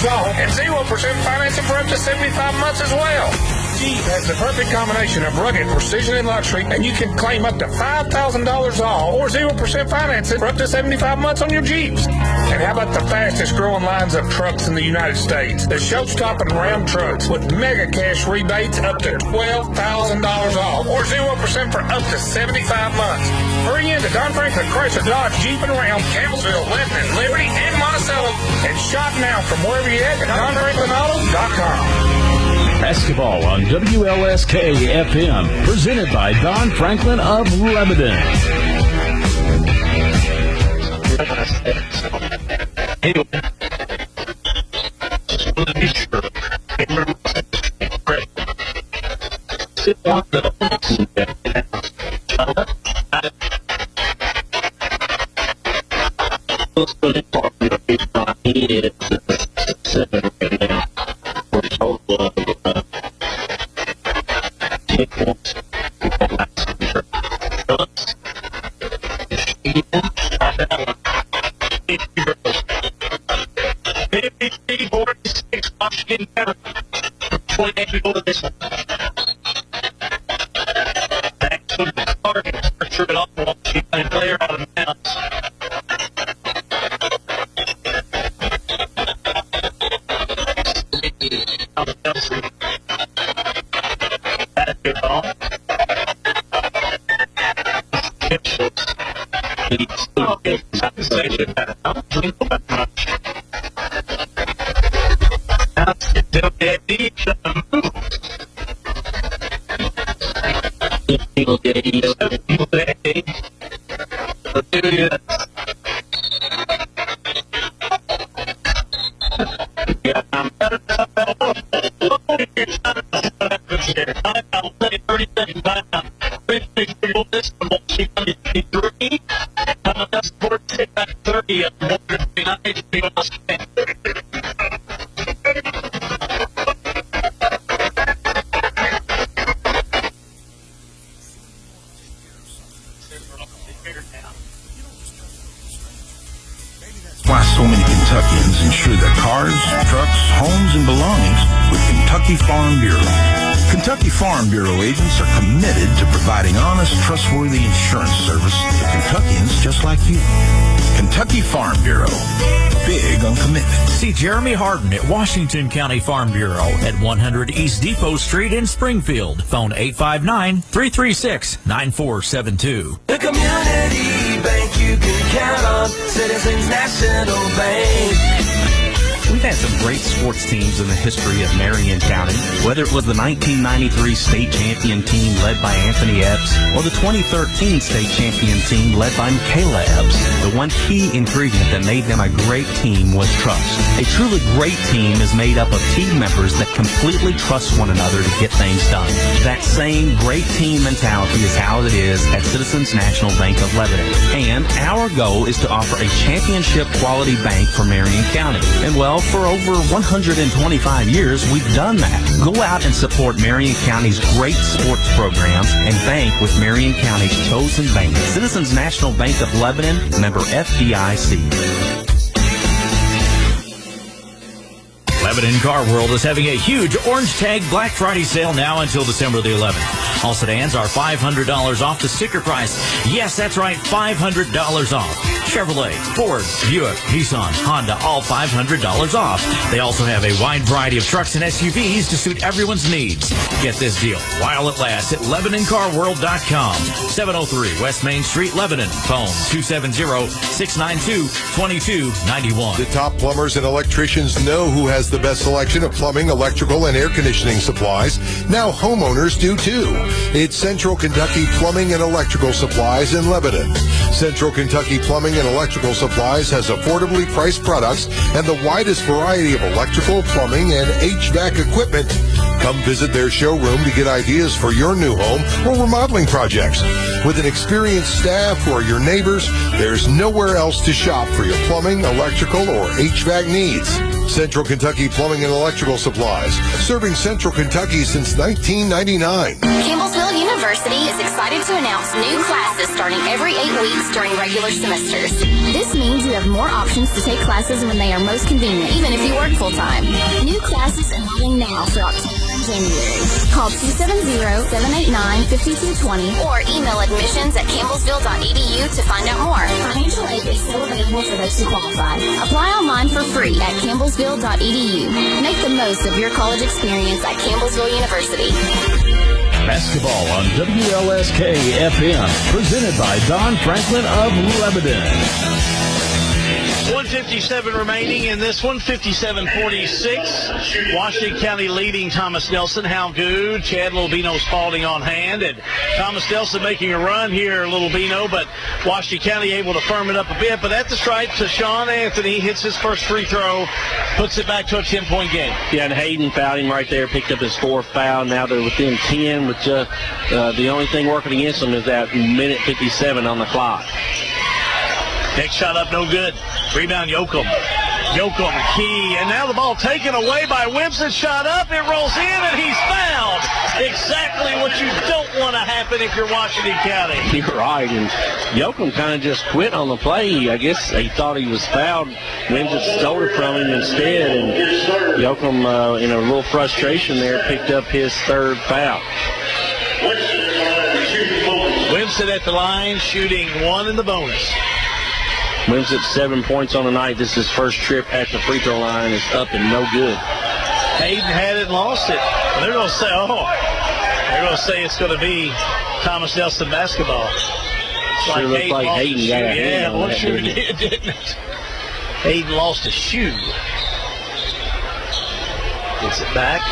Speaker 18: off, and 0% financing for up to 75 months as well. Jeep has the perfect combination of rugged precision and luxury, and you can claim up to $5,000 off or 0% financing for up to 75 months on your Jeeps. And how about the fastest growing lines of trucks in the United States? The show-stopping Ram trucks with mega cash rebates up to $12,000 off or 0% for up to 75 months. Hurry into Don Franklin Chrysler Dodge Jeep and Ram, Campbellsville, Lebanon, Liberty, and Monticello, and shop now from wherever you're at DonFranklinAuto.com.
Speaker 5: Basketball on WLSK-FM, presented by Don Franklin of Lebanon.
Speaker 8: Why so many Kentuckians insure their cars, trucks, homes, and belongings with Kentucky Farm Bureau. Kentucky Farm Bureau agents are committed to providing honest, trustworthy insurance service to Kentuckians just like you. Kentucky Farm Bureau. Big on commitment.
Speaker 1: See Jeremy Harden at Washington County Farm Bureau at 100 East Depot Street in Springfield. Phone 859-336-9472.
Speaker 14: The community bank you can count on. Citizens National Bank.
Speaker 15: We've had some great sports teams in the history of Marion County, whether it was the 1993 state champion team led by Anthony Epps or the 2013 state champion team led by Michaela Epps. The one key ingredient that made them a great team was trust. A truly great team is made up of team members that completely trust one another to get things done. That same great team mentality is how it is at Citizens National Bank of Lebanon. And our goal is to offer a championship quality bank for Marion County. And well, for over 125 years, we've done that. Go out and support Marion County's great sports programs and bank with Marion County's chosen bank, Citizens National Bank of Lebanon, member FDIC.
Speaker 1: Lebanon Car World is having a huge Orange Tag Black Friday sale now until December the 11th. All sedans are $500 off the sticker price. Yes, that's right, $500 off. Chevrolet, Ford, Buick, Nissan, Honda, all $500 off. They also have a wide variety of trucks and SUVs to suit everyone's needs. Get this deal while it lasts at LebanonCarWorld.com. 703 West Main Street, Lebanon. Phone 270-692-2291.
Speaker 11: The top plumbers and electricians know who has the best selection of plumbing, electrical, and air conditioning supplies. Now homeowners do too. It's Central Kentucky Plumbing and Electrical Supplies in Lebanon. Central Kentucky Plumbing and Electrical Supplies has affordably priced products and the widest variety of electrical, plumbing, and HVAC equipment. Come visit their showroom to get ideas for your new home or remodeling projects. With an experienced staff who are your neighbors, there's nowhere else to shop for your plumbing, electrical, or HVAC needs. Central Kentucky Plumbing and Electrical Supplies, serving Central Kentucky since 1999.
Speaker 10: Campbellsville University is excited to announce new classes starting every 8 weeks during regular semesters. This means you have more options to take classes when they are most convenient, even if you work full-time. New classes enrolling now for October and January. Call 270-789-5220 or email admissions@campbellsville.edu to find out more. Financial aid is still available for those who qualify. Apply online for free at campbellsville.edu. Make the most of your college experience at Campbellsville University.
Speaker 5: Basketball on WLSK-FM, presented by Don Franklin of Lebanon.
Speaker 6: 1:57 remaining in this one, 57-46. Washington County leading Thomas Nelson. How good. Chad Lilbino Spalding on hand. And Thomas Nelson making a run here, Lilbino, but Washington County able to firm it up a bit. But at the stripe to Sean Anthony, hits his first free throw, puts it back to a 10-point game.
Speaker 7: Yeah, and Hayden fouled him right there, picked up his fourth foul. Now they're within 10 with just the only thing working against them is that minute 57 on the clock.
Speaker 6: Next shot up, no good. Rebound, Yoakum. Yoakum, key. And now the ball taken away by Wimpson. Shot up, it rolls in, and he's fouled. Exactly what you don't want to happen if you're Washington County.
Speaker 7: You're right, and Yoakum kind of just quit on the play. I guess he thought he was fouled. Wimpson stole it from him instead, and Yoakum, in a little frustration there, picked up his third foul.
Speaker 6: Wimpson at the line, shooting one in the bonus.
Speaker 7: Wins at 7 points on the night. This is his first trip at the free throw line. It's up and no good.
Speaker 6: Hayden had it and lost it. They're going to say, it's going to be Thomas Nelson basketball.
Speaker 7: Sure looks like Hayden got a hand on
Speaker 6: what
Speaker 7: that,
Speaker 6: sure did, didn't it? Hayden lost a shoe. Gets it back.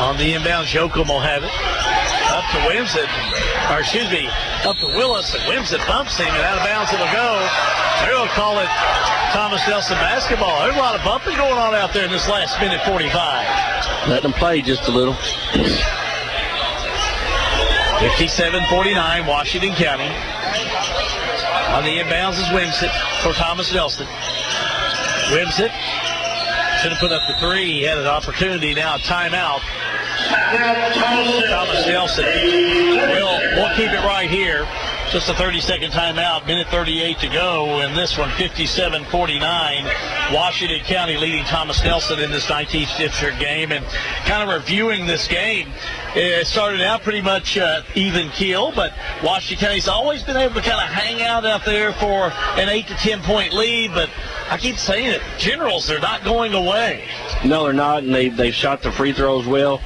Speaker 6: On the inbound, Jokum will have it. Up to Winston, up to Willis, and Winston bumps him, and out of bounds it'll go. They're going to call it Thomas Nelson basketball. There's a lot of bumping going on out there in this last minute 45.
Speaker 7: Let them play just a little.
Speaker 6: 57-49, Washington County. On the inbounds is Winston for Thomas Nelson. Winston should have put up the three. He had an opportunity. Now timeout. Thomas Nelson. We'll keep it right here. Just a 30-second timeout. Minute 38 to go. And this one, 57-49. Washington County leading Thomas Nelson in this 19th district game. And kind of reviewing this game, it started out pretty much even keel, but Washington County's always been able to kind of hang out there for an 8 to 10 point lead. But I keep saying it, Generals, they're not going away.
Speaker 7: No, they're not, and they've shot the free throws well.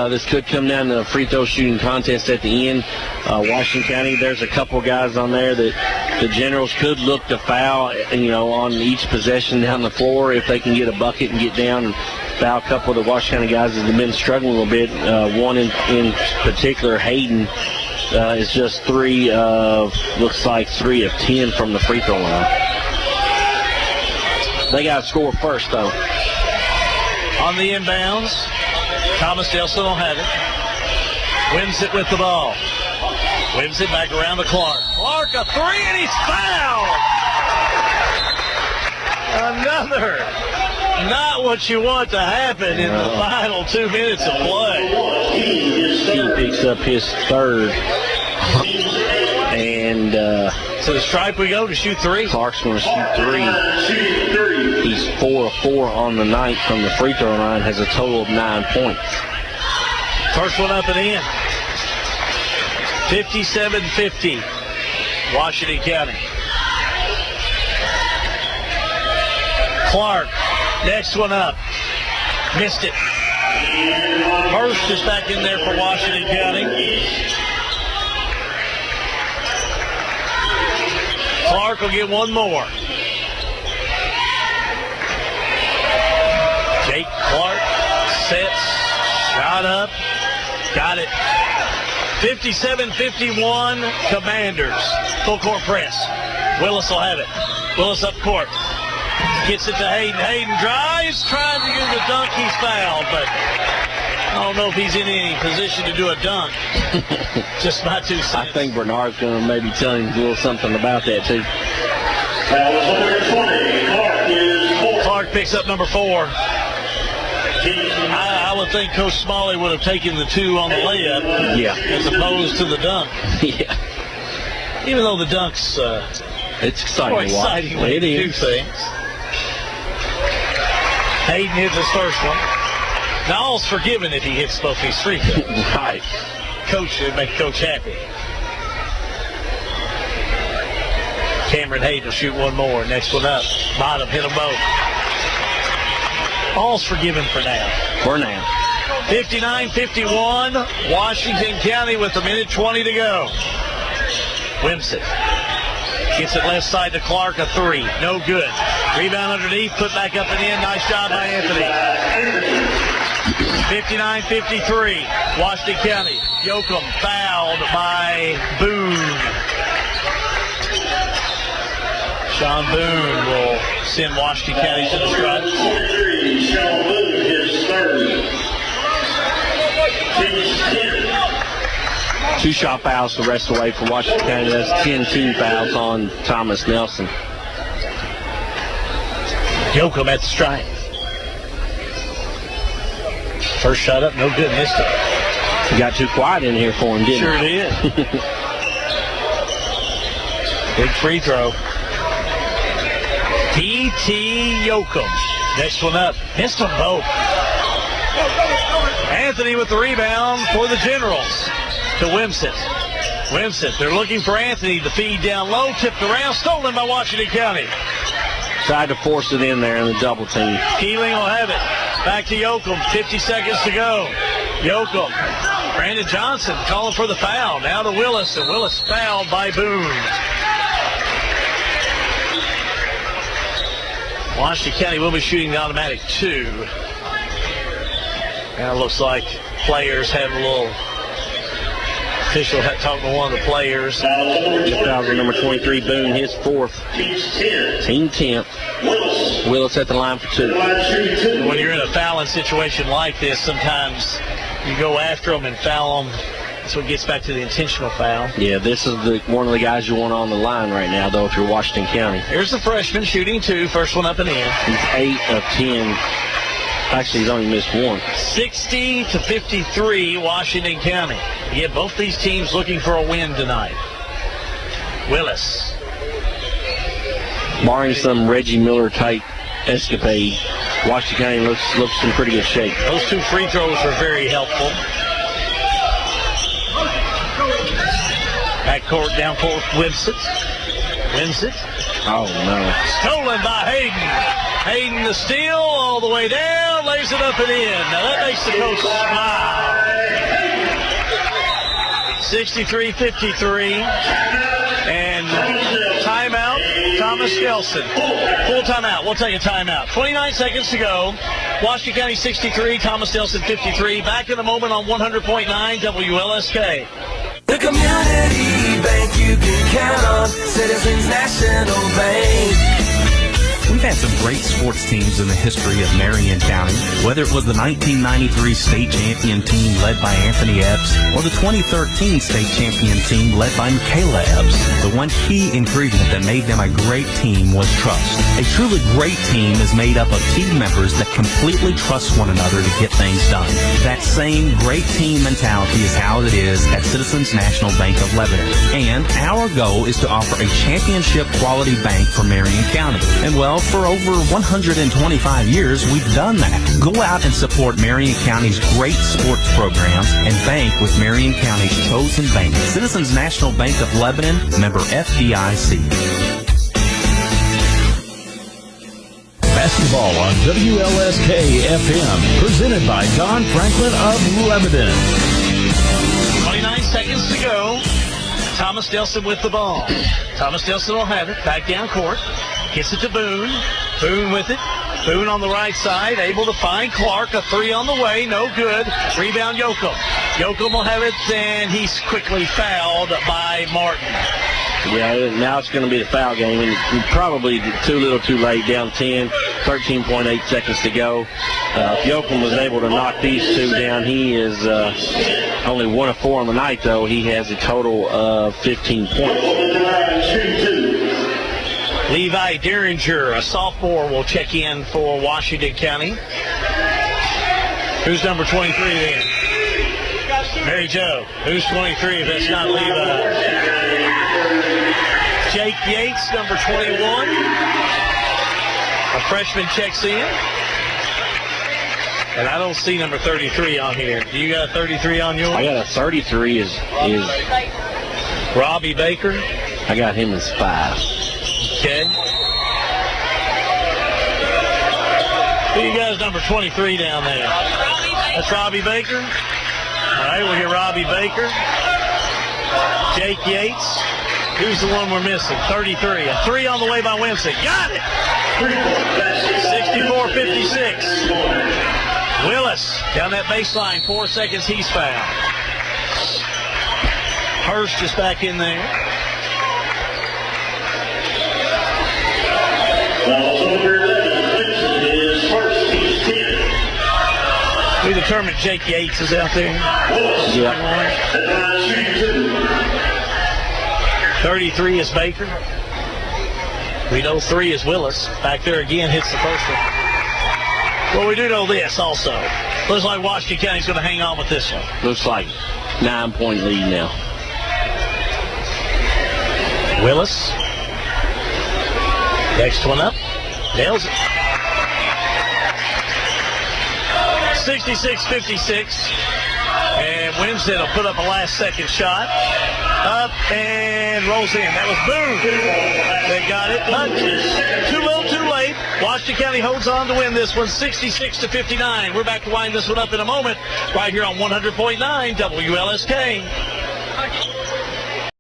Speaker 7: This could come down to a free throw shooting contest at the end. Washington County, there's a couple guys on there that the Generals could look to foul, on each possession down the floor if they can get a bucket and get down and foul a couple of the Washington County guys that have been struggling a little bit. One in particular, Hayden, is just looks like 3 of 10 from the free throw line. They got to score first, though.
Speaker 6: On the inbounds, Thomas Nelson will have it. Wins it with the ball. Wins it back around to Clark. Clark, a three, and he's fouled! Another. Not what you want to happen in the final 2 minutes of play.
Speaker 7: He picks up his third. And
Speaker 6: To the stripe we go to shoot three.
Speaker 7: Clark's going to shoot three. He's 4 of 4 on the night from the free throw line, has a total of 9 points.
Speaker 6: First one up and in. 57-50. Washington County. Clark, next one up. Missed it. Hurst is back in there for Washington County. Clark will get one more. Jake Clark sets, shot up, got it. 57-51, Commanders. Full court press. Willis will have it. Willis up court. Gets it to Hayden. Hayden drives, trying to do the dunk. He's fouled, but I don't know if he's in any position to do a dunk. Just my 2 cents.
Speaker 7: I think Bernard's going to maybe tell him a little something about that, too.
Speaker 6: Clark picks up number 4. I would think Coach Smalley would have taken the 2 on the layup as opposed to the dunk.
Speaker 7: Yeah.
Speaker 6: Even though the dunk's
Speaker 7: it's exciting
Speaker 6: more
Speaker 7: to watch.
Speaker 6: exciting way to do things. Hayden hits his first one. Now all's forgiven if he hits both these free throws.
Speaker 7: Right.
Speaker 6: Coach should make Coach happy. Cameron Hayden will shoot one more. Next one up. Bottom, hit them both. All's forgiven for now.
Speaker 7: For now.
Speaker 6: 59-51. Washington County with 1:20 to go. Wimsett gets it left side to Clark, a 3. No good. Rebound underneath, put back up and in. Nice job by Anthony. 59-53. Washington County. Yoakum fouled by Boone. Sean Boone will send Washington County to the stripe.
Speaker 9: Sean Boone, his third.
Speaker 7: 2 shot fouls the rest of the way for Washington County. That's 10 team fouls on Thomas Nelson.
Speaker 6: Yoakum at the stripe. First shot up, no good, missed it.
Speaker 7: You got too quiet in here for him, didn't
Speaker 6: Sure
Speaker 7: you?
Speaker 6: did. Big free throw. P.T. Yoakum. Next one up. Missed them both. Anthony with the rebound for the Generals to Wimsett. Wimsett, they're looking for Anthony. The feed down low, tipped around, stolen by Washington County.
Speaker 7: Tried to force it in there in the double team.
Speaker 6: Keeling will have it. Back to Yoakum. 50 seconds to go. Yoakum. Brandon Johnson calling for the foul. Now to Willis, and Willis fouled by Boone. Washington County will be shooting the automatic 2. And it looks like players had a little official had talked to one of the players.
Speaker 7: Foul number 23, Boone, his 4th. Team 10th. Willis at the line for 2.
Speaker 6: When you're in a fouling situation like this, sometimes you go after them and foul them. That's what gets back to the intentional foul.
Speaker 7: Yeah, this is one of the guys you want on the line right now, though, if you're Washington County.
Speaker 6: Here's the freshman shooting 2. First one up and in.
Speaker 7: He's 8 of 10. Actually, he's only missed 1.
Speaker 6: 60-53, Washington County. Yeah, both these teams looking for a win tonight. Willis.
Speaker 7: Barring some Reggie Miller type escapade, Washington County looks in pretty good shape.
Speaker 6: Those 2 free throws were very helpful. Backcourt down for Wimsett. Wimsett.
Speaker 7: Oh, no.
Speaker 6: Stolen by Hayden. Hayden the steal all the way down, lays it up and in. Now that makes the coach smile. 63-53. And timeout, Thomas Nelson. Full timeout. We'll take a timeout. 29 seconds to go. Washington County 63, Thomas Nelson 53. Back in a moment on 100.9 WLSK.
Speaker 14: The community bank you can count on. Citizens National Bank.
Speaker 15: We've had had some great sports teams in the history of Marion County, whether it was the 1993 state champion team led by Anthony Epps or the 2013 state champion team led by Michaela Epps. The one key ingredient that made them a great team was trust. A truly great team is made up of team members that completely trust one another to get things done. That same great team mentality is how it is at Citizens National Bank of Lebanon. And our goal is to offer a championship quality bank for Marion County. And well, for over 125 years, we've done that. Go out and support Marion County's great sports programs and bank with Marion County's chosen bank. Citizens National Bank of Lebanon, member FDIC.
Speaker 5: Basketball on WLSK-FM, presented by Don Franklin of Lebanon.
Speaker 6: 29 seconds to go. Thomas Delson with the ball. Thomas Delson will have it. Back down court. Gets it to Boone. Boone with it. Boone on the right side. Able to find Clark. A three on the way. No good. Rebound Yoakum. Yoakum will have it, and he's quickly fouled by Martin.
Speaker 7: Yeah, now it's going to be the foul game, and probably too little too late, down 10, 13.8 seconds to go. If Yoakum was able to knock these two down, he is only 1 of 4 on the night, though. He has a total of 15 points.
Speaker 6: Levi Derringer, a sophomore, will check in for Washington County. Who's number 23 then? Mary Jo. Who's 23 if that's not Levi? Jake Yates, number 21. A freshman checks in. And I don't see number 33 on here. Do you got a 33 on yours?
Speaker 7: I got a 33 is
Speaker 6: Robbie Baker.
Speaker 7: I got him as 5.
Speaker 6: Okay. Who you guys number 23 down there? That's Robbie Baker. All right, we'll hear Robbie Baker. Jake Yates. Who's the one we're missing? 33. A 3 on the way by Winston. Got it! 64-56. Willis down that baseline. 4 seconds, he's fouled. Hurst is back in there. We determined Jake Yates is out there.
Speaker 7: Yeah.
Speaker 6: 33 is Baker. We know 3 is Willis. Back there again, hits the first one. Well, we do know this also. Looks like Washington County's going to hang on with this one.
Speaker 7: Looks like 9-point lead now.
Speaker 6: Willis. Next one up. Nails it. 66-56. And Winston will put up a last-second shot. Up and rolls in. That was Boone. They got it. Too little, too late. Washington County holds on to win this one, 66-59. We're back to wind this one up in a moment, right here on 100.9 WLSK.